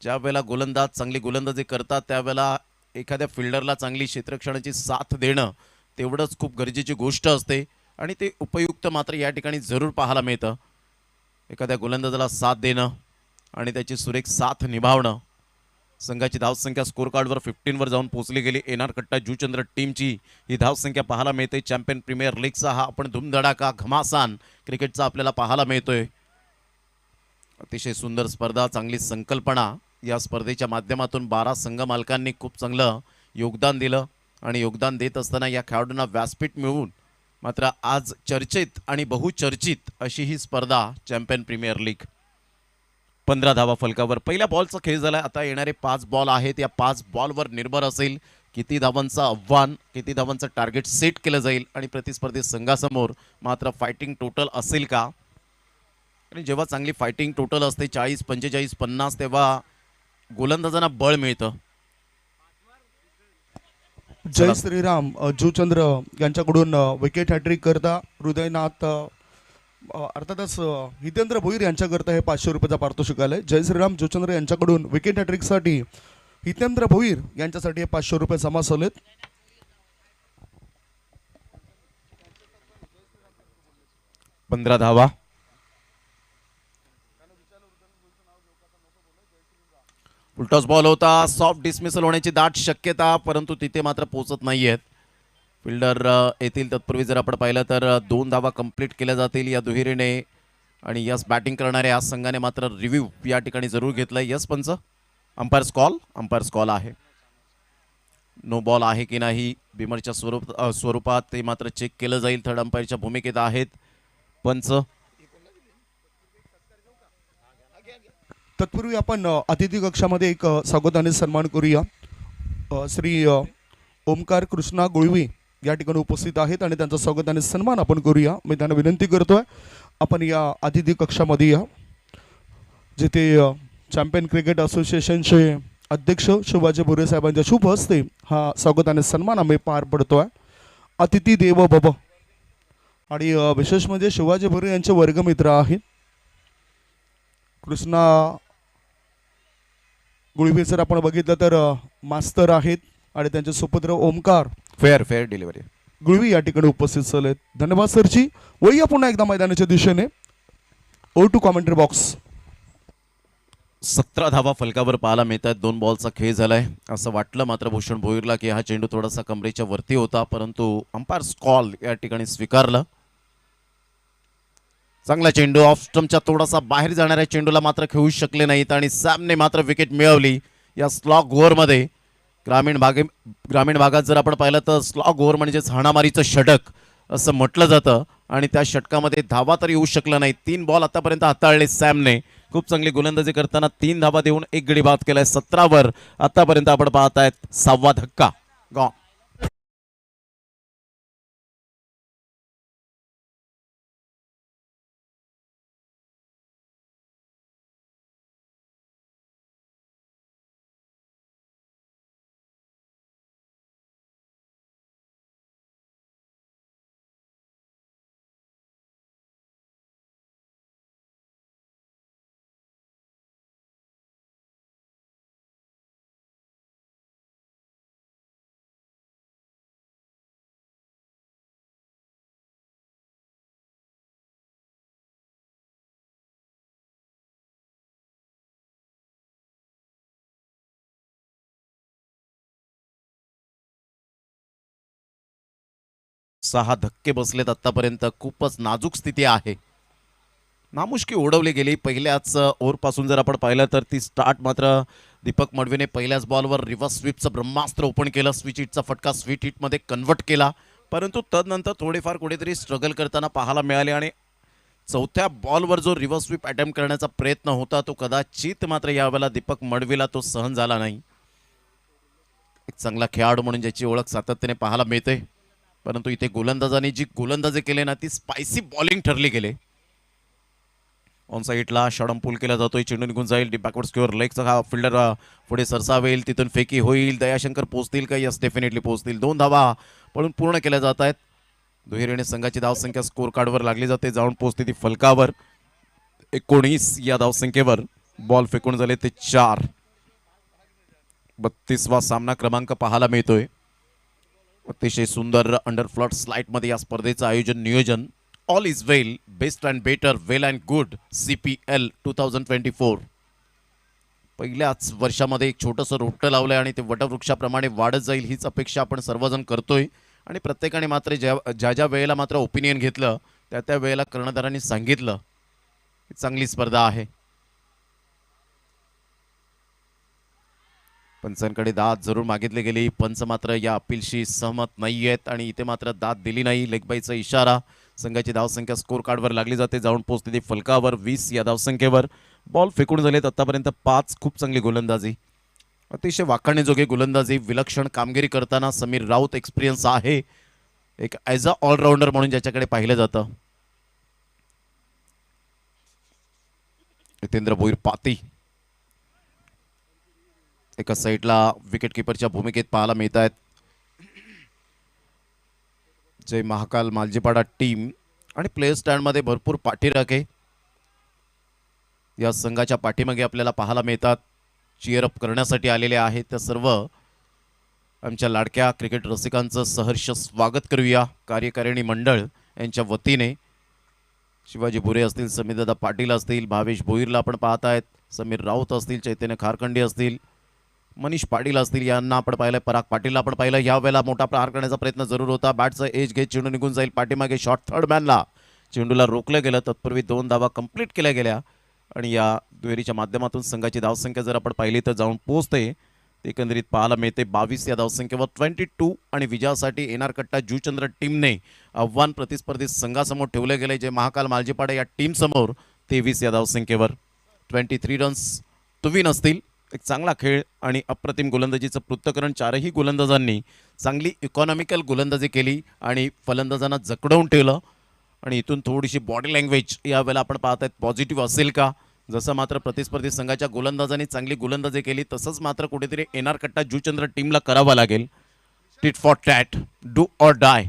ज्या वेळेला गोलंदाज चांगली गोलंदाजी करतात त्यावेळेला एखाद्या फिल्डरला चांगली क्षेत्ररक्षणाची साथ देणं तेवढंच खूप गरजेची गोष्ट असते आणि ते उपयुक्त मात्र या ठिकाणी जरूर पाहायला मिळतं. एखाद्या गोलंदाजाला साथ देणं आणि त्याची सुरेख साथ निभावणं. संघाची धावसंख्या स्कोर कार्डवर 15वर जाऊन पोहोचली गेली. एनआर कट्टा जुचंद्र टीमची ही धावसंख्या पाहायला मिळते. चॅम्पियन प्रीमियर लीगचा हा आपण धुमधडाका घमासान क्रिकेटचा आपल्याला पाहायला मिळतोय. अतिशय सुंदर स्पर्धा, चांगली संकल्पना. या स्पर्धेच्या माध्यमातून 12 संघ मालकांनी खूप चांगलं योगदान दिलं आणि योगदान देत असताना या खेळाडूंना व्यासपीठ मिळवून मात्र आज चर्चेत आणि बहुचर्चित अशी ही स्पर्धा चॅम्पियन प्रीमियर लीग. 15 धावा फलकावर. पहिल्या बॉलचा खेळ झाला. आता येणारे 5 बॉल आहेत. या 5 बॉलवर निर्भर असेल किती धावांचं आव्हान, किती धावांचं टार्गेट सेट केलं जाईल आणि प्रतिस्पर्धी संघासमोर मात्र फायटिंग टोटल असेल का. आणि जेव्हा चांगली फायटिंग टोटल असते 40, 45, 50 तेव्हा गोलंदाजांना बळ मिळतं. जय श्रीराम जुचंद्र यांच्याकडून विकेट हॅट्रिक करता हृदयनाथ अर्थातच हितेंद्र भोईर यांच्याकरता हे 500 रुपयाचा पारितोषिक आलंय. जय श्रीराम जुचंद्र यांच्याकडून विकेट हॅट्रिकसाठी हितेंद्र भोईर यांच्यासाठी हे 500 रुपये जमा झालेत. पंधरा धावा. उलटॉस बॉल होता. सॉफ्ट डिसमिसल होण्याची दाट शक्यता परंतु तिथे मात्र पोहोचत नाहीयेत. फिल्डर येतील तत्पूर्वी जर आपण पाहिलं तर 2 धावा कंप्लीट केल्या जातील या दुहेरीने आणि यस बॅटिंग करणाऱ्या या संघाने मात्र रिव्ह्यू या ठिकाणी जरूर घेतलाय. यस पंच अंपायर्स कॉल आहे. नो बॉल आहे की नाही बिमरच्या स्वरूपात ते मात्र चेक केलं जाईल. थर्ड अंपायरच्या भूमिकेत आहेत पंच. तत्पूर्वी आपण अतिथी कक्षामध्ये एक स्वागत आणि सन्मान करूया. श्री ओमकार कृष्णा गुळवी या ठिकाणी उपस्थित आहेत आणि त्यांचं स्वागत आणि सन्मान आपण करूया. मी त्यांना विनंती करतोय आपण या अतिथी कक्षामध्ये या, जिथे चॅम्पियन क्रिकेट असोसिएशनचे अध्यक्ष शिवाजी भुरे साहेबांच्या शुभ हस्ते हा स्वागत आणि सन्मान आम्ही पार पडतोय. अतिथी देव भव. आणि विशेष म्हणजे शिवाजी भुरे यांचे वर्गमित्र आहेत कृष्णा गुळवी. जर आपण बघितलं तर मास्तर आहेत आणि त्यांचे सुपुत्र ओमकार फेअर डिलिव्हरी. गुळवी या ठिकाणी उपस्थित झालेत. धन्यवाद सरची. वळूया पुन्हा एकदा मैदानाच्या दिशेने. O two commentary box. 17 धावा फलकावर पाहायला मिळतात. 2 बॉलचा खेळ झालाय. असं वाटलं मात्र भूषण भोईरला की हा चेंडू थोडासा कमरेच्या वरती होता, परंतु अंपायर कॉल या ठिकाणी स्वीकारला. चांगला चेंडू ऑफ स्टंपच्या थोडासा बाहेर जाणाऱ्या चेंडूला मात्र खेळू शकले नाहीत आणि सॅमने मात्र विकेट मिळवली या स्लॉग ओव्हरमध्ये. ग्रामीण भागात जर आपण पाहिलं तर स्लॉग ओव्हर म्हणजेच हाणामारीचं षटक असं म्हटलं जातं आणि त्या षटकामध्ये धावा तर येऊ शकला नाही. 3 बॉल आतापर्यंत हाताळले सॅमने. खूप चांगली गोलंदाजी करताना 3 धावा देऊन 1 गडी बाद केलाय. 17 आतापर्यंत आपण पाहतायत 6वा धक्का गॉन. सहा धक्के बसलेत आतापर्यंत. खूपच नाजूक स्थिती आहे. नामुष्की ओढवली गेली पहिल्याच ओव्हरपासून. जर आपण पाहिलं तर ती स्टार्ट मात्र दीपक मडवीने पहिल्याच बॉलवर रिव्हर्स स्वीपचं ब्रह्मास्त्र ओपन केलं. स्विच हिटचा फटका स्वीट हिटमध्ये कन्व्हर्ट केला, परंतु तदनंतर थोडेफार कुठेतरी स्ट्रगल करताना पाहायला मिळाले आणि 4थ्या बॉलवर जो रिव्हर्स स्वीप अटेम्प्ट करण्याचा प्रयत्न होता तो कदाचित मात्र यावेळेला दीपक मडवीला तो सहन झाला नाही. एक चांगला खेळाडू म्हणून ज्याची ओळख सातत्याने पाहायला मिळते, परंतु इथे गोलंदाजांनी जी गोलंदाजी केली ना ती स्पायसी बॉलिंग ठरली गेले. ऑन साईडला शॉर्ट पुल केला जातोय. चेंडू निघून जाईल. बॅकवर्ड स्क्वेअर लेगचा हा फिल्डर पुढे सरसावेल. तिथून फेकी होईल. दयाशंकर पोहोचतील का? यस, डेफिनेटली पोहोचतील. 2 धावा पळून पूर्ण केल्या जात आहेत. दुहेरीने संघाची धावसंख्या स्कोर कार्डवर लागली जाते. जाऊन पोहोचते ती फलकावर. 19 या धावसंख्येवर बॉल फेकून झाले ते 4. 32वा सामना क्रमांक पाहायला मिळतोय. अतिशय सुंदर अंडर फ्लड स्लाइटमध्ये या स्पर्धेचं आयोजन नियोजन. All is well, best and better, well and good CPL 2024. पहिल्याच वर्षामध्ये एक छोटंसं रोपटं लावलंय आणि ते वटवृक्षाप्रमाणे वाढत जाईल हीच अपेक्षा आपण सर्वजण करतोय. आणि प्रत्येकाने मात्र ज्या वेळेला मात्र ओपिनियन घेतलं त्या वेळेला कर्णधारांनी सांगितलं चांगली स्पर्धा आहे. पंचांकडे दाद जरूर मागितली गेली. पंच मात्र या अपीलशी सहमत नाही आहेत आणि इथे मात्र दाद दिली नाही. लेगबाईचा इशारा. संघाची धावसंख्या स्कोर कार्डवर लागली जाते. जाऊन पोहोचते ती फलकावर. 20 या धावसंख्येवर बॉल फेकून झालेत आतापर्यंत 5. खूप चांगली गोलंदाजी, अतिशय वाखाणण्याजोगे गोलंदाजी. विलक्षण कामगिरी करताना समीर राऊत एक्सपिरियन्स आहे. एक ॲज अ ऑलराऊंडर म्हणून ज्याच्याकडे पाहिलं जातं. जितेंद्र भोईर पाती एका साईडला विकेट किपरच्या भूमिकेत पाहायला मिळत आहेत. जय महाकाल मालजीपाडा टीम आणि प्लेयर स्टँडमध्ये भरपूर पाठीराखे या संघाच्या पाठीमागे आपल्याला पाहायला मिळतात. चिअरअप करण्यासाठी आलेले आहेत. त्या सर्व आमच्या लाडक्या क्रिकेट रसिकांचं सहर्ष स्वागत करूया. कार्यकारिणी मंडळ यांच्या वतीने शिवाजी भुरे असतील, समीरदादा पाटील असतील, भावेश भोईरला आपण पाहत आहेत, समीर राऊत असतील, चैतन्य खारखंडी असतील, मनीष पाटील असतील, यांना आपण पाहिलं, पराग पाटीलला आपण पाहिलं. यावेळेला मोठा प्रहार करण्याचा प्रयत्न जरूर होता. बॅटचं एज घेत चेंडू निघून जाईल पाठीमागे. शॉट थर्ड मॅनला चेंडूला रोखलं गेलं. तत्पूर्वी 2 धावा कंप्लीट केल्या गेल्या आणि या दुहेरीच्या माध्यमातून संघाची धावसंख्या जर आपण पाहिली तर जाऊन पोहोचते एकंदरीत पाहायला मिळते 22 या धावसंख्येवर 22. आणि विजयासाठी एनआर कट्टा जुचंद्र टीमने आव्हान प्रतिस्पर्धी संघासमोर ठेवले गेले, जे महाकाल मालजीपाडा या टीमसमोर 23 या धावसंख्येवर 23 रन्स टू विन असतील. एक चांगला खेळ आणि अप्रतिम गोलंदाजीचं पृथक्करण. चारही गोलंदाजांनी चांगली इकॉनॉमिकल गोलंदाजी केली आणि फलंदाजांना जखडवून ठेवलं. आणि इथून थोडीशी बॉडी लँग्वेज यावेळेला आपण पाहत आहेत पॉझिटिव्ह असेल का. जसं मात्र प्रतिस्पर्धी संघाच्या गोलंदाजांनी चांगली गोलंदाजी केली तसंच मात्र कुठेतरी एनआर कट्टा जुचंद्र टीमला करावा लागेल. Tit for tat, do or die.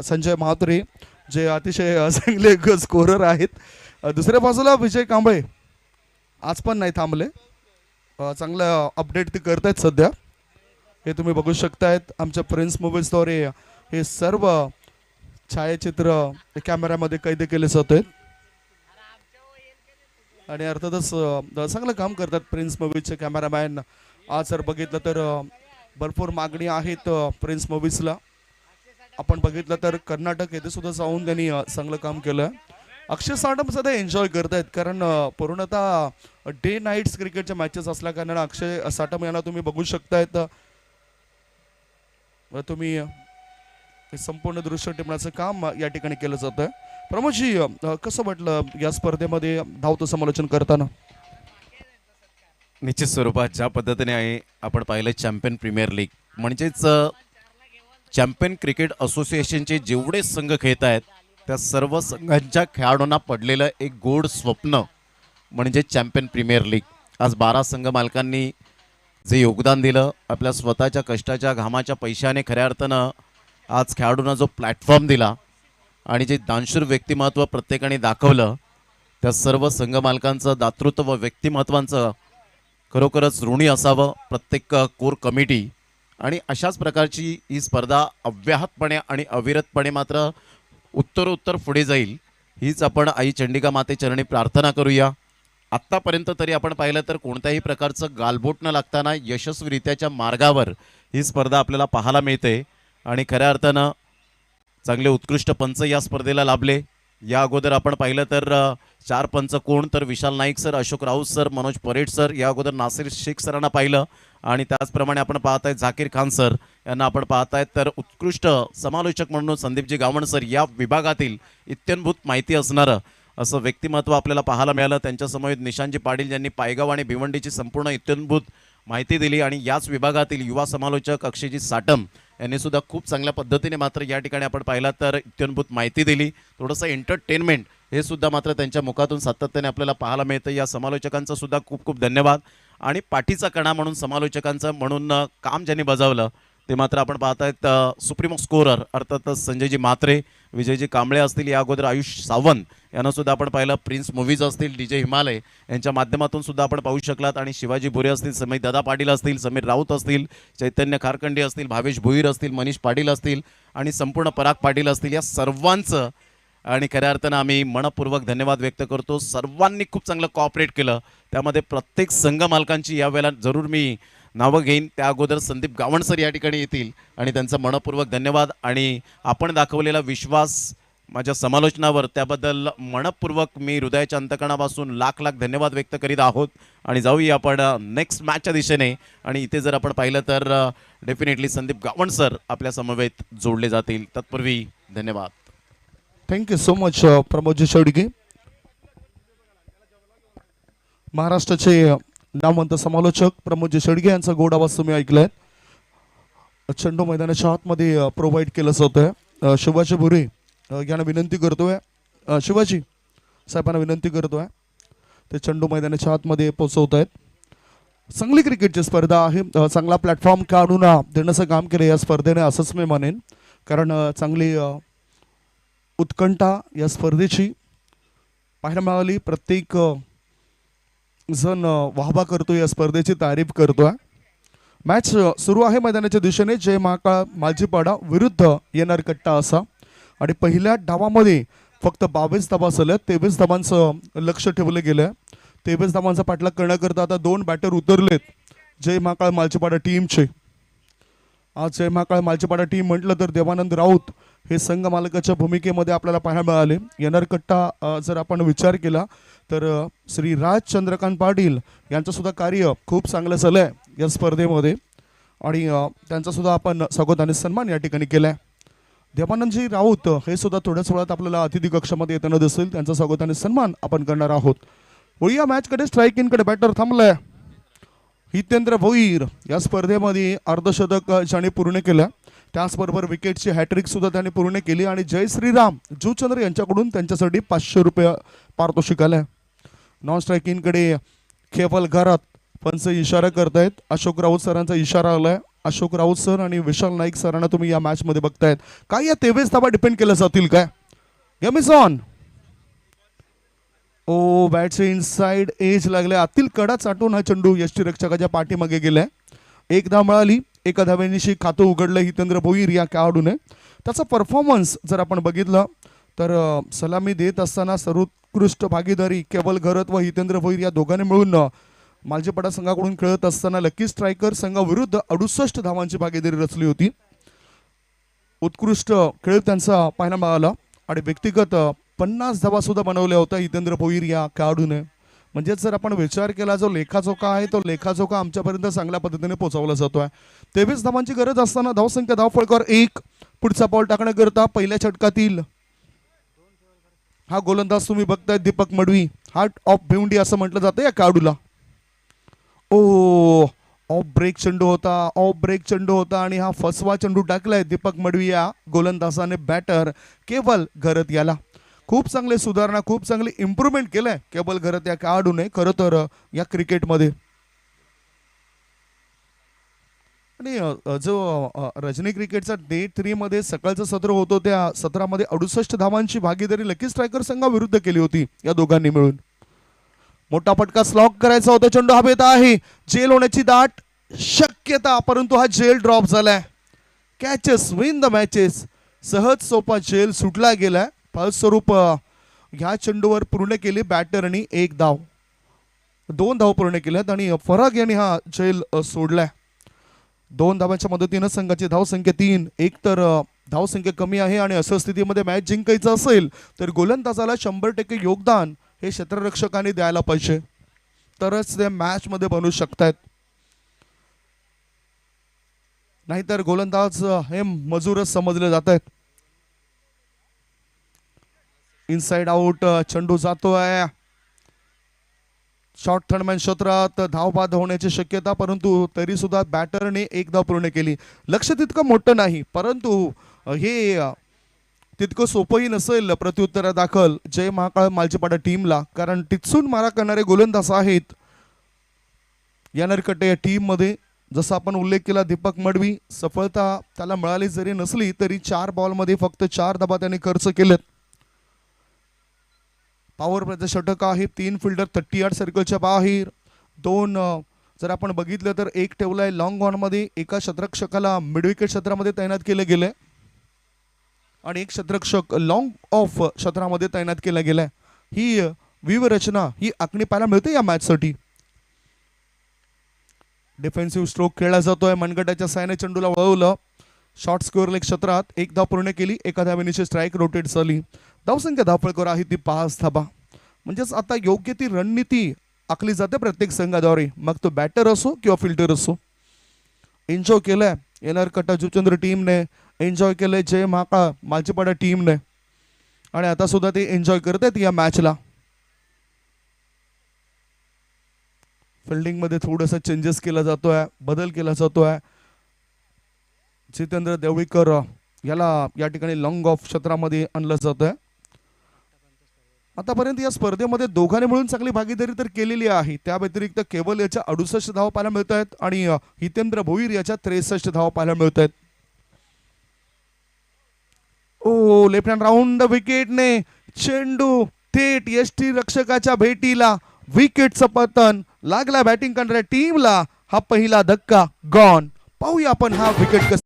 Sanjay Mhatre जे अतिशय चांगले स्कोरर आहेत. दुसऱ्या बाजूला विजय कांबळे आज पण नाही थांबले. चांगलं अपडेट ते करतायत सध्या. हे तुम्ही बघू शकतायत आमच्या प्रिन्स मोबाईल्सद्वारे हे सर्व छायाचित्र कॅमेऱ्यामध्ये कैद केले जात आहेत. आणि अर्थातच चांगलं काम करतात प्रिन्स मूवीजचे कॅमेरामॅन. आज जर बघितलं तर भरपूर मागणी आहेत प्रिन्स मूवीजला. आपण बघितलं तर कर्नाटक येथे सुद्धा जाऊन त्यांनी चांगलं काम केलं. अक्षय साटम सध्या एन्जॉय करतायत कारण पूर्णतः डे नाईट्स क्रिकेटच्या मॅचेस असल्या कारणाने अक्षय साटम यांना तुम्ही बघू शकतायत. तुम्ही संपूर्ण दृश्य टिपण्याचं काम या ठिकाणी केलं जातं. प्रमोदजी कसं वाटलं या स्पर्धेमध्ये धावतं समालोचन करताना. निश्चित स्वरूपात ज्या पद्धतीने आहे आपण पाहिलं चॅम्पियन प्रीमियर लीग म्हणजेच चॅम्पियन क्रिकेट असोसिएशनचे जेवढे संघ खेळत आहेत त्या सर्व संघांच्या खेळाडूंना पडलेलं एक गोड स्वप्न म्हणजे चॅम्पियन प्रीमियर लीग. आज 12 संघ मालकांनी जे योगदान दिलं आपल्या स्वतःच्या कष्टाच्या घामाच्या पैशाने खऱ्या अर्थानं आज खेळाडूंना जो प्लॅटफॉर्म दिला आणि जे दानशूर व्यक्तिमत्व प्रत्येकाने दाखवलं त्या सर्व संघ मालकांचं दातृत्व व व्यक्तिमत्वांचं खरोखरच ऋणी असावं प्रत्येक कोर कमिटी. आणि अशाच प्रकारची ही स्पर्धा अव्याहतपणे आणि अविरतपणे मात्र उत्तरोत्तर पुढे जाईल हीच आपण आई चंडिका माते चरणी प्रार्थना करूया. आत्तापर्यंत तरी आपण पाहिलं तर कोणत्याही प्रकारचं गालबोट न लागताना यशस्वीरित्याच्या मार्गावर ही स्पर्धा आपल्याला पाहायला मिळते. आणि खऱ्या अर्थानं चांगले उत्कृष्ट पंच या स्पर्धेला लाभले. या अगोदर आपण पाहिलं तर 4 पंच कोण तर Vishal Naik sir, Ashok Raut sir, Manoj Pared sir, या अगोदर नासिर शेख सरांना पाहिलं. आणि त्याचप्रमाणे आपण पाहत आहेत झाकीर खान सर यांना आपण पाहत आहेत. तर उत्कृष्ट समालोचक म्हणून संदीपजी गावण सर या विभागातील इत्यंभूत माहिती असणारं असं व्यक्तिमत्व आपल्याला पाहायला मिळालं. त्यांच्यासमवेत निशांतजी पाटील यांनी पायगाव आणि भिवंडीची संपूर्ण इत्यंभूत माहिती दिली. आणि याच विभागातील युवा समालोचक अक्षयजी साटम यांनी सुद्धा खूप चांगल्या पद्धतीने मात्र या ठिकाणी आपण पाहिला तर इत्यंभूत माहिती दिली. थोडंसं एंटरटेनमेंट हे सुद्धा मात्र त्यांच्या मुखातून सातत्याने आपल्याला पाहायला मिळतं. या समालोचकांचं सुद्धा खूप खूप धन्यवाद. आणि पाठीचा कणा म्हणून समालोचकांचं म्हणून काम ज्यांनी बजावलं ते मात्र आपण पाहत आहेत सुप्रीमो स्कोरर अर्थातच संजयजी म्हात्रे, विजयजी कांबळे असतील, या अगोदर आयुष सावंत यांना सुद्धा आपण पाहिलं. प्रिन्स मूवीज असतील, DJ हिमालय यांच्या माध्यमातून सुद्धा आपण पाहू शकलात. आणि शिवाजी भुरे असतील, समीर दादा पाटील असतील, समीर राऊत असतील, चैतन्य खारखंडे असतील, भावेश भोईर असतील, मनीष पाटील असतील आणि संपूर्ण पराग पाटील असतील. या सर्वांचं आणि खऱ्या अर्थानं आम्ही मनपूर्वक धन्यवाद व्यक्त करतो. सर्वांनी खूप चांगलं कॉपरेट केलं. त्यामध्ये प्रत्येक संघ मालकांची यावेळेला जरूर मी नावं घेईन. त्या अगोदर संदीप गावण सर या ठिकाणी येतील आणि त्यांचा मनपूर्वक धन्यवाद. आणि आपण दाखवलेला विश्वास माझ्या समालोचनावर त्याबद्दल मनपूर्वक मी हृदयाच्या अंतकणापासून लाख लाख धन्यवाद व्यक्त करीत आहोत. आणि जाऊया आपण नेक्स्ट मॅचच्या दिशेने. आणि इथे जर आपण पाहिलं तर डेफिनेटली संदीप गावण सर आपल्या समवेत जोडले जातील. तत्पूर्वी धन्यवाद. Thank you so much Pramod ji Shedge. महाराष्ट्राचे नामवंत समालोचक प्रमोदजी शेडगे यांचा गोड आवाज तुम्ही ऐकलाय. चेंडू मैदानाच्या आतमध्ये प्रोव्हाइड केलं जातं. शिवाजी भुरे यांना विनंती करतोय, शिवाजी साहेबांना विनंती करतोय ते चेंडू मैदानाच्या आतमध्ये पोहोचवत आहेत. चांगली क्रिकेटची स्पर्धा आहे. चांगला प्लॅटफॉर्म काढून देण्याचं काम केलं या स्पर्धेने असंच मी मानेन. कारण चांगली उत्कंठा या स्पर्धेची पाहायला मिळाली. प्रत्येक जण वाहवा करतोय, या स्पर्धेची तारीफ करतोय. मॅच सुरू आहे मैदानाच्या दिशेने. जय महाकाळ मालजीपाडा विरुद्ध येणार कट्टा असा. आणि पहिल्या डावामध्ये फक्त 22 धावा झाल्या. 23 धावांचं लक्ष ठेवलं गेलं. 23 धावांचा पाठलाग करण्याकरता आता 2 बॅटर उतरलेत जय महाकाळ मालजीपाडा टीमचे. आज जय महाकाळ मालजीपाडा टीम म्हटलं तर देवानंद राऊत हे संघ मालकाच्या भूमिकेमध्ये आपल्याला पाहायला मिळाले. येणार कट्टा जर आपण विचार केला तर श्री राज चंद्रकांत पाटील यांचं सुद्धा कार्य खूप चांगलं झालं आहे या स्पर्धेमध्ये. आणि त्यांचा सुद्धा आपण स्वागत आणि सन्मान या ठिकाणी केला आहे. देवानंदजी राऊत हे सुद्धा थोड्याच वेळात आपल्याला अतिथी कक्षामध्ये येताना दिसेल. त्यांचा स्वागत आणि सन्मान आपण करणार आहोत. वळूया मॅचकडे. स्ट्रायकिंगकडे बॅटर थांबलाय हितेंद्र भोईर. या स्पर्धेमध्ये अर्धशतक ज्याने पूर्ण केलं, त्याचबरोबर विकेटची हॅट्रिक सुद्धा त्याने पूर्ण केली. आणि जय श्रीराम जुचंद्र यांच्याकडून त्यांच्यासाठी 500 रुपये पारितोषिक आलं. नॉन स्ट्रायकिंगकडे केवल घरात पंच इशारा करतायत. अशोक राऊत सरांचा इशारा आलाय. अशोक राऊत सर आणि विशाल नाईक सरांना तुम्ही या मॅच मध्ये बघतायत. काय या 23 धावा डिपेंड केल्या जातील काय? Game is on. ओ बॅटचे इनसाइड एज लागले. आतील कडा चाटून हा चेंडू यष्टीरक्षकाच्या पाठीमागे गेलाय. 1 धाव मिळाली. 1 धावेनिशी खातं उघडलं हितेंद्र भोईर या खेळाडूने. त्याचा परफॉर्मन्स जर आपण बघितलं तर सलामी देत असताना सर्वोत्कृष्ट भागीदारी केवल घरत व हितेंद्र भोईर या दोघांनी मिळून मालजीपाडा संघाकडून खेळत असताना लकी स्ट्रायकर संघाविरुद्ध 68 धावांची भागीदारी रचली होती. उत्कृष्ट खेळ त्यांचा पाहायला मिळाला. आणि व्यक्तिगत 50 धावा सुद्धा बनवल्या होत्या हितेंद्र भोईर या खेळाडूने. म्हणजेच जर आपण विचार केला जो लेखाजोखा आहे तो लेखाजोखा आमच्यापर्यंत चांगल्या पद्धतीने पोहोचवला जातोय. 23 धावांची गरज असताना धावसंख्या धावफळकावर 1. पुढचा बॉल टाकण्याकरता पहिल्या षटकातील हा गोलंदाज तुम्ही बघताय दीपक मडवी. हार्ट ऑफ भिवंडी असं म्हटलं जातं या खेळाडूला. ओ ऑफ ब्रेक चेंडू होता. ऑफ ब्रेक चेंडू होता आणि हा फसवा चेंडू टाकलाय दीपक मडवी या गोलंदाजाने बॅटर केवल घरत याला. खूप चांगले सुधारणा, खूप चांगली इम्प्रूव्हमेंट केलंय केवल घरत या खेळाडूने खरं तर या क्रिकेटमध्ये. आणि जो रजनी क्रिकेटचा डे 3 मध्ये सकाळचं सत्र होतं त्या सत्रामध्ये 68 धावांची भागीदारी लकी स्ट्रायकर संघाविरुद्ध केली होती या दोघांनी मिळून. मोठा फटका स्लॉक करायचा होता. चेंडू हवेत आहे. जेल होण्याची दाट शक्यता, परंतु हा जेल ड्रॉप झालाय. Catches win the matches. सहज सोपा जेल सुटला गेलाय. फलस्वरूप ह्या चेंडूवर पूर्ण केली बॅटरनी 1 धाव. 2 धाव पूर्ण केल्यात आणि फराग यांनी हा जेल सोडलाय. 2 धावांच्या मदतीनं संघाची धावसंख्या 3. एक तर धावसंख्या कमी आहे आणि अशा स्थितीमध्ये मॅच जिंकायचं असेल तर गोलंदाजाला 100% योगदान हे क्षेत्ररक्षकाने द्यायला पाहिजे, तरच ते मॅच मध्ये बनू शकतात. नाहीतर गोलंदाज हे मजूरच समजले जात आहेत. इनसाइड आउट चेंडू जातोय शॉर्ट थर्डमॅन क्षेत्रात. धावबाद होण्याची शक्यता, परंतु तरी सुद्धा बॅटरने 1 धाव पूर्ण केली. लक्ष तितकं मोठं नाही, परंतु हे तितकं सोपंही नसेल प्रत्युत्तरा दाखल जय महाकाळ मालजीपाडा टीमला. कारण टिचून मारा करणारे गोलंदाज आहेत या नरकटे या टीम मध्ये. जसं आपण उल्लेख केला दीपक मडवी, सफलता त्याला मिळाली जरी नसली तरी 4 बॉलमध्ये फक्त 4 धावा त्याने खर्च केलेत. पॉवर प्लेचं षटक आहे. 3 फिल्डर 38 सर्कलच्या बाहेर. 2 जर आपण बघितलं तर 1 ठेवलाय लॉंग ऑन मध्ये. एका क्षेत्ररक्षकाला मिड विकेट क्षेत्रामध्ये तैनात केले गेले आणि 1 क्षेत्ररक्षक लॉंग ऑफ क्षेत्रामध्ये तैनात केला गेलाय. ही व्यूहरचना ही आखणी पाहायला मिळते या मॅच साठी. डिफेन्सिव्ह स्ट्रोक खेळला जातोय. मनगटाच्या साहाय्याने चेंडूला वळवलं. शॉर्ट स्कोअर लेग क्षेत्रात एक धाव पूर्ण केली, एका धावेने स्ट्राईक रोटेट झाली. धावसंख्या धावफलकावर आहे ती 5 धाबा. म्हणजेच आता योग्य ती रणनीती आखली जाते प्रत्येक संघाद्वारे, मग तो बॅटर असो किंवा फिल्डर असो. एन्जॉय केलंय एनआर कट्टा जुचंद्र टीमने, एन्जॉय केलंय जय महाकाळ मालचीपाडा टीमने, आणि आता सुद्धा ते एन्जॉय करत आहेत या मॅचला. फिल्डिंग मध्ये थोडासा चेंजेस केला जातोय, बदल केला जातोय. जितेंद्र देवळीकर याला या ठिकाणी लॉंग ऑफ क्षेत्रामध्ये आणलं जात आहे. आतापर्यंत या स्पर्धेमध्ये दोघांनी मिळून चांगली भागीदारी तर केलेली आहे. त्या व्यतिरिक्त केवल याच्या 68 धावा पाहायला मिळत आहेत आणि हितेंद्र भोईर याच्या 63 धावा पाहायला मिळत आहेत. ओ लेफ्ट हँड राऊंड विकेटने चेंडू थेट यष्टी रक्षकाच्या भेटीला, विकेटचं पतन लागला बॅटिंग करणाऱ्या टीमला. हा पहिला धक्का गॉन. पाहूया आपण हा विकेट कसा.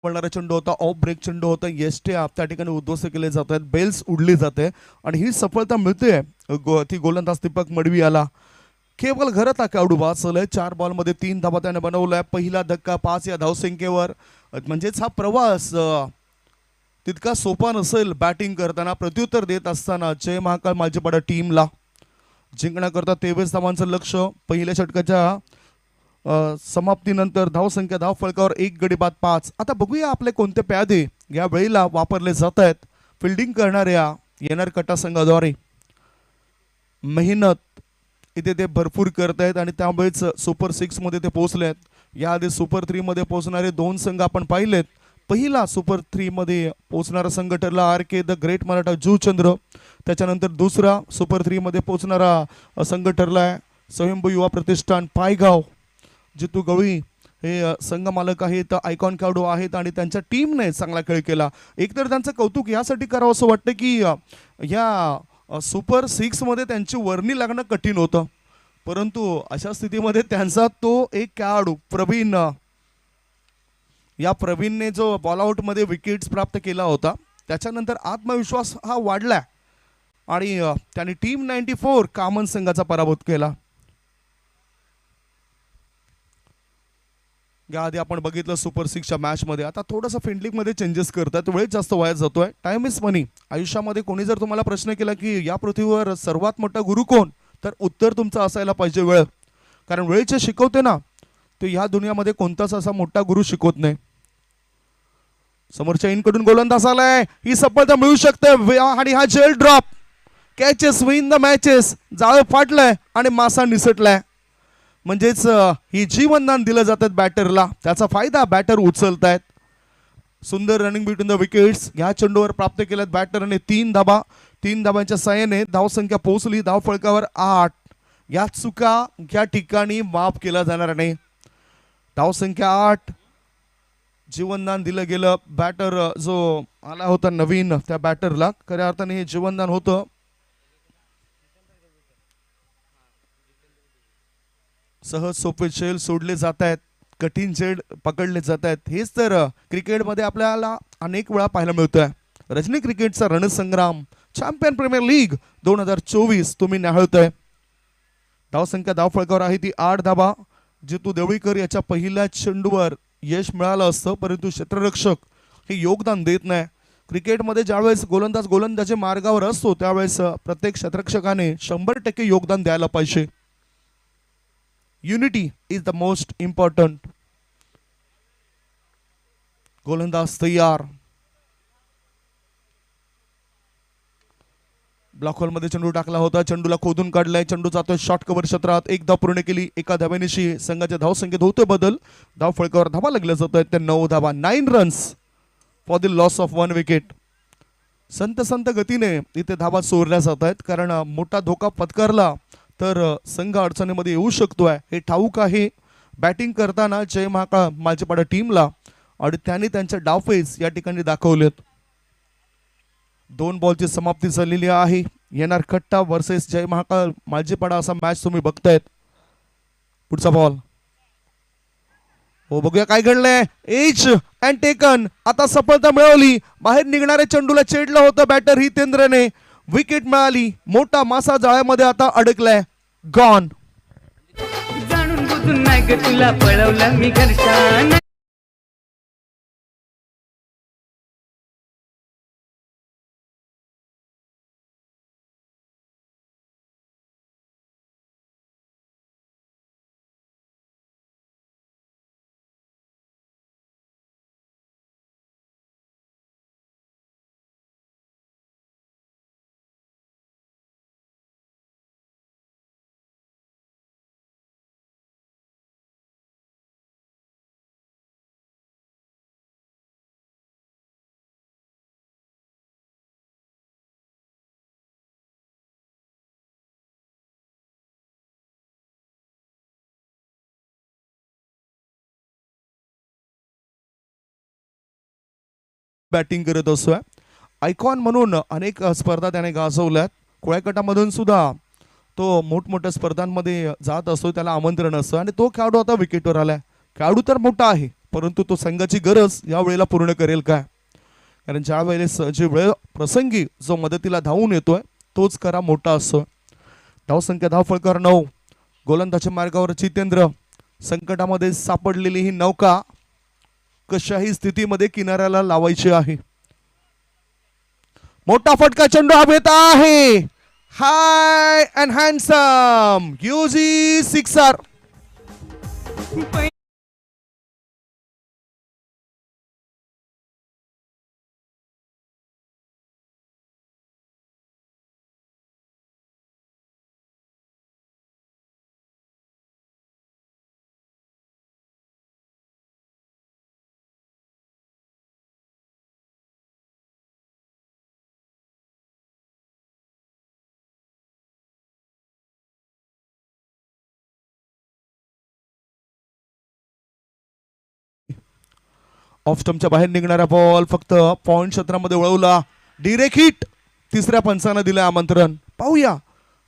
पडणारा चेंडू होता, ऑफ ब्रेक चेंडू होता, यष्ट्या त्या ठिकाणी उद्ध्वस्त केले जात आहेत, बेल्स उडली जाते आणि ही सफलता मिळते ती गोलंदाज दीपक मडवी याला. केवळ घरात खेळाडू वाचलंय, 4 बॉलमध्ये 3 धाबा त्याने बनवलाय. पहिला धक्का 5 या धावसंख्येवर. म्हणजेच हा प्रवास तितका सोपा नसेल. बॅटिंग करताना प्रत्युत्तर देत असताना जय महाकाळ मालजीपाडा टीमला जिंकण्याकरता 23 धावांचं लक्ष. पहिल्या षटकाच्या समाप्तीनंतर धावसंख्या धाव फलकावर 1 गडी बाद 5. आता बघूया आपले कोणते प्यादे या वेळेला वापरले जात आहेत फिल्डिंग करणाऱ्या येणार कट्टा संघाद्वारे. मेहनत इथे ते भरपूर करत आहेत आणि त्यामुळेच सुपर 6 मध्ये ते पोहोचले आहेत. याआधी सुपर 3 मध्ये पोहोचणारे 2 संघ आपण पाहिलेत. पहिला सुपर 3 मध्ये पोहोचणारा संघ ठरला R K the great Maratha Juchandra. त्याच्यानंतर दुसरा सुपर 3 मध्ये पोहोचणारा संघ ठरलाय स्वयंभू युवा प्रतिष्ठान पायगाव. जितू गवळी हे संघ मालक आहेत, आयकॉन खेळाडू आहेत आणि त्यांच्या टीमने चांगला खेळ केला. एकतर त्यांचं कौतुक यासाठी करावं असं वाटतं की या सुपर 6 मध्ये त्यांची वर्णी लागणं कठीण होतं, परंतु अशा स्थितीमध्ये त्यांचा तो एक खेळाडू प्रवीण, या प्रवीणने जो बॉलआउट मध्ये विकेट्स प्राप्त केला होता त्याच्यानंतर आत्मविश्वास हा वाढला आणि त्यांनी टीम 94 कामन संघाचा पराभूत केला. याआधी आपण बघितलं सुपर 6च्या मॅचमध्ये. आता थोडंसं फिल्डिंग मध्ये चेंजेस करतात, वेळ जास्त वाया जातोय. टाइम इज मनी. आयुष्यामध्ये कोणी जर तुम्हाला प्रश्न केला की या पृथ्वीवर सर्वात मोठा गुरु कोण, तर उत्तर तुमचं असायला पाहिजे वेळ. कारण वेळेचे शिकवते ना, तो ह्या दुनियामध्ये कोणताच असा मोठा गुरु शिकवत नाही. समोरच्या इनकडून गोलंदाज आलाय, ही सफलता मिळू शकते आणि हा जेल drop. Catches win the matches. जाळ फाटलाय आणि मासा निसटलाय. म्हणजेच ही जीवनदान दिलं जातात बॅटरला, त्याचा फायदा बॅटर उचलतायत. सुंदर रनिंग बिटवीन द विकेट्स या चेंडूवर प्राप्त केल्यात बॅटरने 3 धाबा. 3 धाबांच्या साहाय्याने धावसंख्या पोहोचली धाव फलकावर 8. या चुका या ठिकाणी माफ केला जाणार नाही. धावसंख्या 8. जीवनदान दिलं गेलं. बॅटर जो आला होता नवीन, त्या बॅटरला खऱ्या अर्थाने हे जीवनदान होतं. सहज सोपे खेळ सोडले जात आहेत, कठीण खेळ पकडले जात आहेत. हेच तर क्रिकेटमध्ये आपल्याला अनेक वेळा पाहायला मिळतोय. रजनी क्रिकेटचा रणसंग्राम चॅम्पियन प्रीमियर लीग 2024 तुम्ही न्याहाळताय. धावसंख्या धाव फलकावर आहे ती 8 धाबा. जितू देवळीकर याच्या पहिल्या चेंडूवर यश मिळालं असतं, परंतु क्षेत्ररक्षक हे योगदान देत नाही. क्रिकेटमध्ये ज्यावेळेस गोलंदाज गोलंदाजी मार्गावर असतो त्यावेळेस प्रत्येक क्षेत्ररक्षकाने 100% योगदान द्यायला पाहिजे. Unity is the most important. गोलंदाज तयार. ब्लॉक होल मध्ये चेंडू टाकला होता, चेंडूला खोदून काढलाय. चेंडू जातोय शॉर्ट कव्हर क्षेत्रात. 1 धाव पूर्ण केली. एका धावेनिशी संघाच्या धावसंख्येत होतोय बदल. धाव फळकावर धावा लागल्या जात आहेत त्या 9 धावा. 9 runs for the loss of 1 wicket. संत गतीने इथे धावा चोरल्या जात आहेत, कारण मोठा धोका पत्करला तर संघ अडचणीमध्ये येऊ शकतोय हे ठाऊक आहे बॅटिंग करताना जय महाकाळ मालजीपाडा टीमला, आणि त्यांनी त्यांचे डावफेस या ठिकाणी दाखवलेत. 2 बॉलची समाप्ती झालेली आहे. येणार कट्टा वर्सेस जय महाकाळ मालजीपाडा असा मॅच तुम्ही बघतायत. पुढचा बॉल. हो बघूया काय घडलंय. Edge and taken. आता सफलता मिळवली. बाहेर निघणाऱ्या चेंडूला छेडलं होतं बॅटर हितेंद्रने. विकेट मिळाली. मोठा मासा जाळ्यामध्ये आता अडकलाय. गॉन. जाणून बुजून नाही ग तुला पळवलं मी घरच्या. बॅटिंग करत असतोय. आयकॉन म्हणून अनेक स्पर्धा त्याने गाजवल्यात. कुळ्या गटामधून सुद्धा तो मोठमोठ्या स्पर्धांमध्ये जात असतो. त्याला आमंत्रण असतं आणि तो खेळाडू आता विकेटवर आलाय. खेळाडू तर मोठा आहे परंतु तो संघाची गरज या वेळेला पूर्ण करेल काय. कारण ज्या वेळेस जे वेळ प्रसंगी जो मदतीला धावून येतोय तोच खरा मोठा असतो. धावसंख्या धावफलकर 9. गोलंदाजी मार्गावर जितेंद्र. संकटामध्ये सापडलेली ही नौका कशाही स्थितीमध्ये किनाऱ्याला लावायची आहे. मोठा फटका चेंडू हवेत आहे. हाय अँड हँडसम युजी सिक्सर. ऑफ स्टंपच्या बाहेर निघणारा बॉल फक्त पॉइंट क्षेत्रामध्ये वळवला. Direct hit. तिसऱ्या पंचानं दिलं आमंत्रण. पाहूया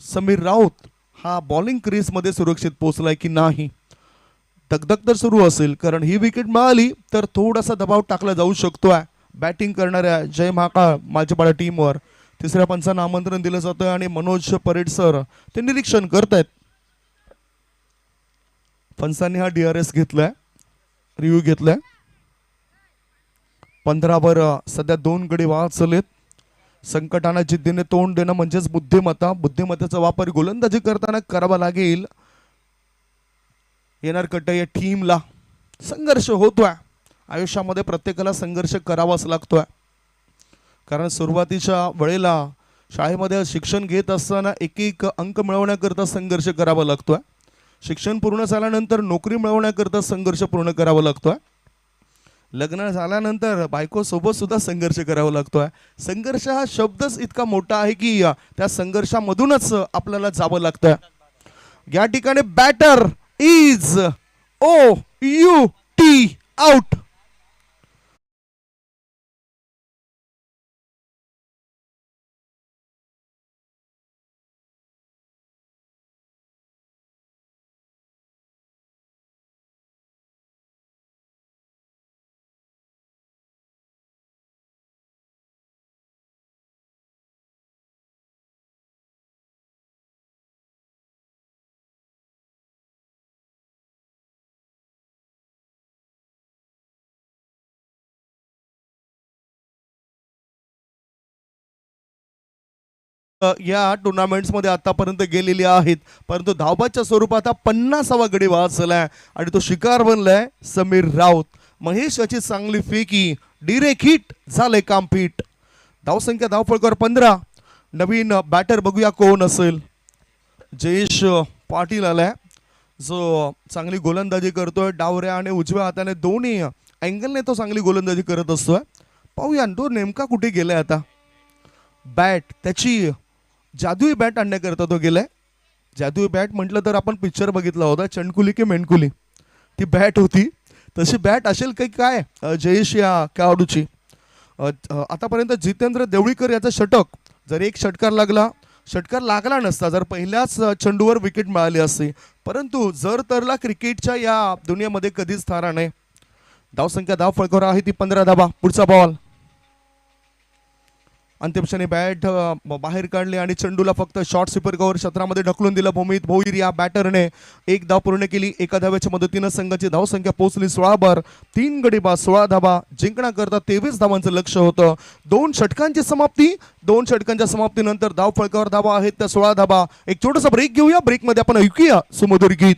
समीर राऊत हा बॉलिंग क्रीज मध्ये सुरक्षित पोहोचलाय की नाही. दगदग तर सुरू असेल कारण ही विकेट मिळाली तर थोडासा दबाव टाकला जाऊ शकतोय बॅटिंग करणाऱ्या जय महाकाळ माझ्यापाडा टीमवर. तिसऱ्या पंचानं आमंत्रण दिलं जातं आणि मनोज परेड सर ते निरीक्षण करतायत. पंचांनी हा DRS घेतलाय. रिव्ह्यू घेतलाय. 15वर सध्या 2 गडी वाचलेत. संकटांना जिद्दीने तोंड देणं म्हणजेच बुद्धिमत्ता. बुद्धिमत्तेचा वापर गोलंदाजी करताना करावा लागेल. येणार कट्ट या टीमला संघर्ष होतोय. आयुष्यामध्ये प्रत्येकाला संघर्ष करावाच लागतोय कारण सुरुवातीच्या वेळेला शाळेमध्ये शिक्षण घेत असताना एक अंक मिळवण्याकरता संघर्ष करावा लागतोय. शिक्षण पूर्ण झाल्यानंतर नोकरी मिळवण्याकरता संघर्ष पूर्ण करावा लागतोय. लग्न झाल्यानंतर बायको सोबत सुद्धा संघर्ष करावा लागतोय. संघर्ष हा शब्दच इतका मोठा आहे की त्या संघर्षामधूनच आपल्याला जावं लागतं. या ठिकाणी बॅटर इज OUT आउट. या टुर्नामेंट्स मध्ये आतापर्यंत गेलेली आहेत परंतु धावबाच्या स्वरूपात 50वा गडी बाद झालाय आणि तो शिकार बनलाय समीर राऊत. महेश याची चांगली फेकी. डिरेक्ट हिट झाले काम फिट. धावसंख्या धावफलकर 15. नवीन बॅटर बघूया कोण असेल. जयेश पाटील आलाय जो चांगली गोलंदाजी करतोय. डावऱ्या आणि उजव्या हाताने दोन्ही अँगलने तो चांगली गोलंदाजी करत असतोय. पाहूया तो नेमका कुठे गेलाय. आता बॅट त्याची जादुई बॅट आणण्याकरता तो गेलाय. जादुई बॅट म्हटलं तर आपण पिक्चर बघितला होता चंडकुली की मेंडकुली ती बॅट होती. तशी बॅट असेल काही काय जयेश या खेळाडूची. आतापर्यंत जितेंद्र देवळीकर याचा षटक जर एक षटकार लागला षटकार लागला नसता जर पहिल्याच चेंडूवर विकेट मिळाली असती, परंतु जर तरला क्रिकेटच्या या दुनियेमध्ये कधीच थारा नाही. धावसंख्या धाव फळकावर आहे ती 15 धावा. पुढचा बॉल अंतिम क्षणी बॅट बाहेर काढली आणि चेंडूला फक्त शॉर्ट स्वीपर कव्हर क्षेत्रामध्ये ढकलून दिलं. भूमित भोईर या बॅटरने एक धाव पूर्ण केली. एका धाव्याच्या मदतीनं संघाची धावसंख्या पोहोचली 16 3 गडी बाद 16 धावा. जिंकण्याकरता 23 धावांचं लक्ष होतं. 2 षटकांची समाप्ती. 2 षटकांच्या समाप्तीनंतर धाव फळकावर धावा आहेत त्या 16 धावा. एक छोटासा ब्रेक घेऊया. ब्रेकमध्ये आपण ऐकूया सुमधुर गीत.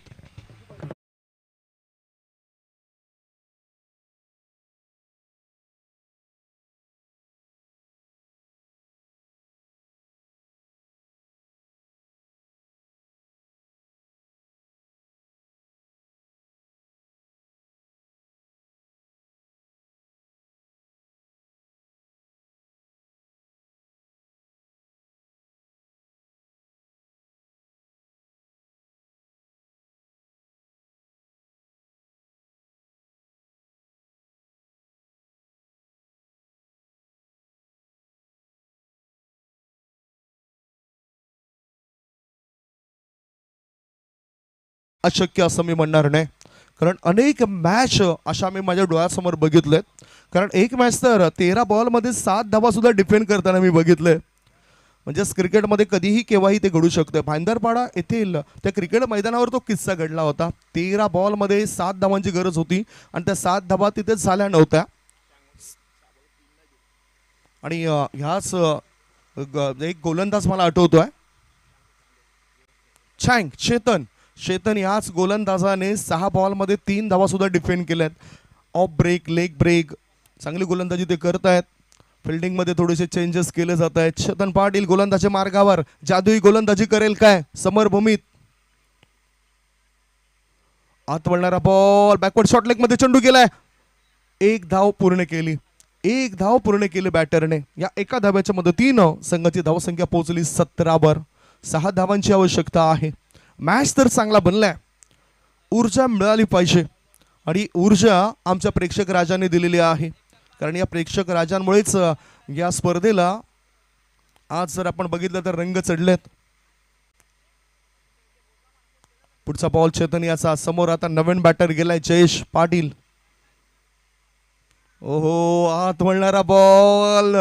अशक्य असं मी म्हणणार नाही, कारण अनेक मॅच अशा मी माझ्या डोळ्यासमोर बघितलेत. कारण एक मॅच तर 13 बॉलमध्ये 7 धावा सुद्धा डिफेंड करताना मी बघितले. म्हणजेच क्रिकेटमध्ये कधीही केव्हाही ते घडू शकतं. भाईंदरपाडा येथील त्या क्रिकेट मैदानावर तो किस्सा घडला होता. 13 बॉलमध्ये 7 धावांची गरज होती आणि त्या 7 धावा तिथे झाल्या नव्हत्या. आणि ह्याच एक गोलंदाज मला आठवतोय, चेतन याच गोलंदाजाने 6 बॉलमध्ये 3 धावा सुद्धा डिफेंड केल्यात. ऑफ ब्रेक, लेग ब्रेक, चांगली गोलंदाजी ते करत आहेत. फिल्डिंगमध्ये थोडेसे चेंजेस केले जात आहेत. चेतन पाटील गोलंदाजी मार्गावर जादुई गोलंदाजी करेल काय समरभूमीत. आत वळणारा बॉल बॅकवर्ड शॉर्ट लेग मध्ये चेंडू गेलाय. एक धाव पूर्ण केली बॅटरने. या एका धाव्याच्या मदतीनं संघाची धावसंख्या पोहोचली 17 6 धावांची आवश्यकता आहे. मॅच तर चांगला बनलाय. ऊर्जा मिळाली पाहिजे आणि ऊर्जा आमच्या प्रेक्षक राजाने दिलेली आहे. कारण या प्रेक्षक राजांमुळेच या स्पर्धेला आज जर आपण बघितलं तर रंग चढलेत. पुढचा बॉल चेतन याचा. समोर आता नवीन बॅटर गेलाय जयेश पाटील. ओहो, आत वळणारा बॉल,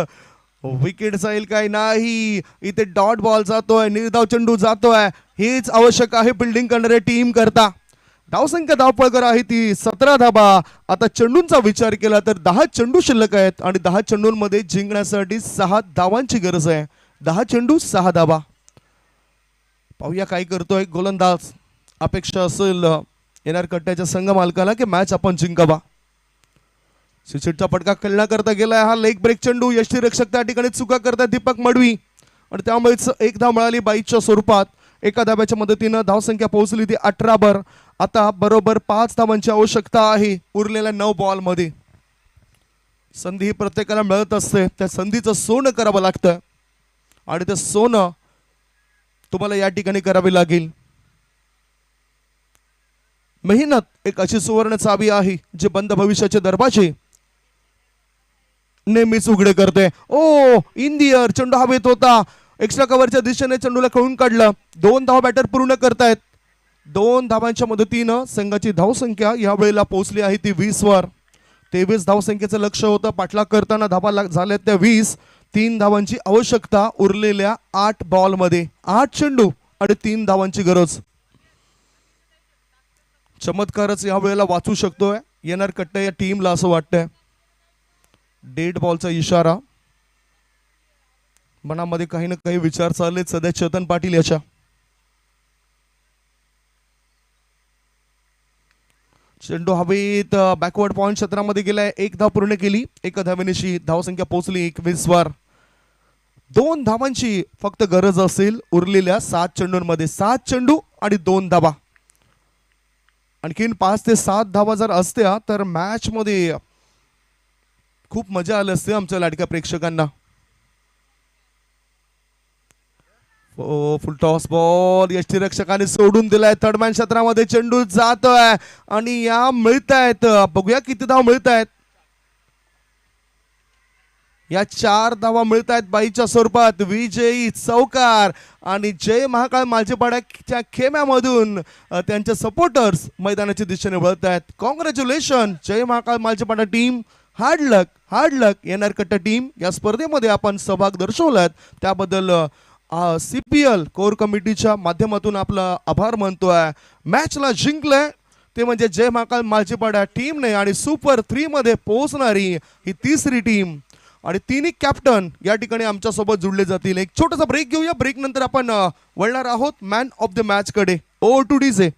विकेट जाईल काय नाही. इथे डॉट बॉल जातोय, निर्धाव चेंडू जातोय. हेच आवश्यक आहे बिल्डिंग करणाऱ्या टीम करता. धावसंख्या धावपळकर आहे ती 17 धावा. आता चेंडूंचा विचार केला तर 10 चेंडू शिल्लक आहेत आणि 10 चेंडूंमध्ये जिंकण्यासाठी 6 धावांची गरज आहे. 10 चेंडू 6 धावा. पाहूया काय करतोय गोलंदाज. अपेक्षा असेल येणार कट्ट्याच्या संघ मालकाला की मॅच आपण जिंकावा. सिचिटचा फटका खेळण्याकरता गेलाय. हा लेग ब्रेक चेंडू. यष्टीरक्षक त्या ठिकाणी चुका करतात दीपक मडवी आणि त्यामुळेच एक धाव मिळाली बाईच्या स्वरूपात. एका धाव्याच्या मदतीनं धावसंख्या पोहोचली ती 18. आता बरोबर 5 धावांची आवश्यकता आहे उरलेल्या 9 बॉलमध्ये. संधी ही प्रत्येकाला मिळत असते. त्या संधीचं सोनं करावं लागतं आणि ते सोनं तुम्हाला या ठिकाणी करावी लागेल. मेहनत एक अशी सुवर्ण चावी आहे जे बंद भविष्याचे दरवाजे नेहमीच उघडे करते. ओ इंदियर चेंडू हवेत होता. एक्स्ट्रा कव्हरच्या दिशेने चेंडूला खेळून काढलं. 2 धावा बॅटर पूर्ण करतायत. 2 धावांच्या मदतीनं संघाची धावसंख्या या वेळेला पोहोचली आहे ती 20 वर. 23 धावसंख्येचं लक्ष होतं. पाठलाग करताना धावा झाल्यात त्या 20. 3 धावांची आवश्यकता उरलेल्या 8 बॉलमध्ये. 8 चेंडू आणि 3 धावांची गरज. चमत्कारच या वेळेला वाचू शकतोय येणार कट्टा या टीमला असं वाटतंय. डेड बॉलचा इशारा. मनामध्ये काही ना काही विचार चाललेत सध्या चेतन पाटील याच्या. चेंडू हवेत बॅकवर्ड पॉइंट क्षेत्रामध्ये गेलाय. 1 धाव पूर्ण केली. एका धावेनेशी धावसंख्या पोहोचली 21 वर. 2 धावांची फक्त गरज असेल उरलेल्या 7 चेंडूंमध्ये. 7 चेंडू आणि 2 धावा. आणखीन 5 ते 7 धावा जर असत्या तर मॅच मध्ये खूप मजा आली असते आमच्या लाडक्या प्रेक्षकांना. फुल टॉस बॉल यष्टीरक्षकाने सोडून दिलाय. थर्डमॅन क्षेत्रामध्ये चेंडू जातोय आणि या मिळतायत. बघूया किती धाव मिळतायत. या 4 धावा मिळत आहेत बाईच्या स्वरूपात. विजयी चौकार आणि जय महाकाळ मालजेपाड्याच्या खेम्यामधून त्यांचे सपोर्टर्स मैदानाच्या दिशेने वळत आहेत. कॉंग्रॅच्युलेशन जय महाकाळ मालजेपाडा टीम. हार्ड लक येणार कट्टा टीम. या स्पर्धेमध्ये आपण सहभाग दर्शवलात त्याबद्दल CPL कोर कमिटीच्या माध्यमातून आपला आभार मानतोय. मॅचला जिंकलंय ते म्हणजे जय महाकाळ मालजेपाडा टीमने आणि सुपर 3 मध्ये पोहोचणारी ही तिसरी टीम आणि तिन्ही कॅप्टन या ठिकाणी आमच्या सोबत जुळले जातील. एक छोटासा ब्रेक घेऊया. ब्रेक नंतर आपण वळणार आहोत मॅन ऑफ द मॅच कडे. Over to DJ.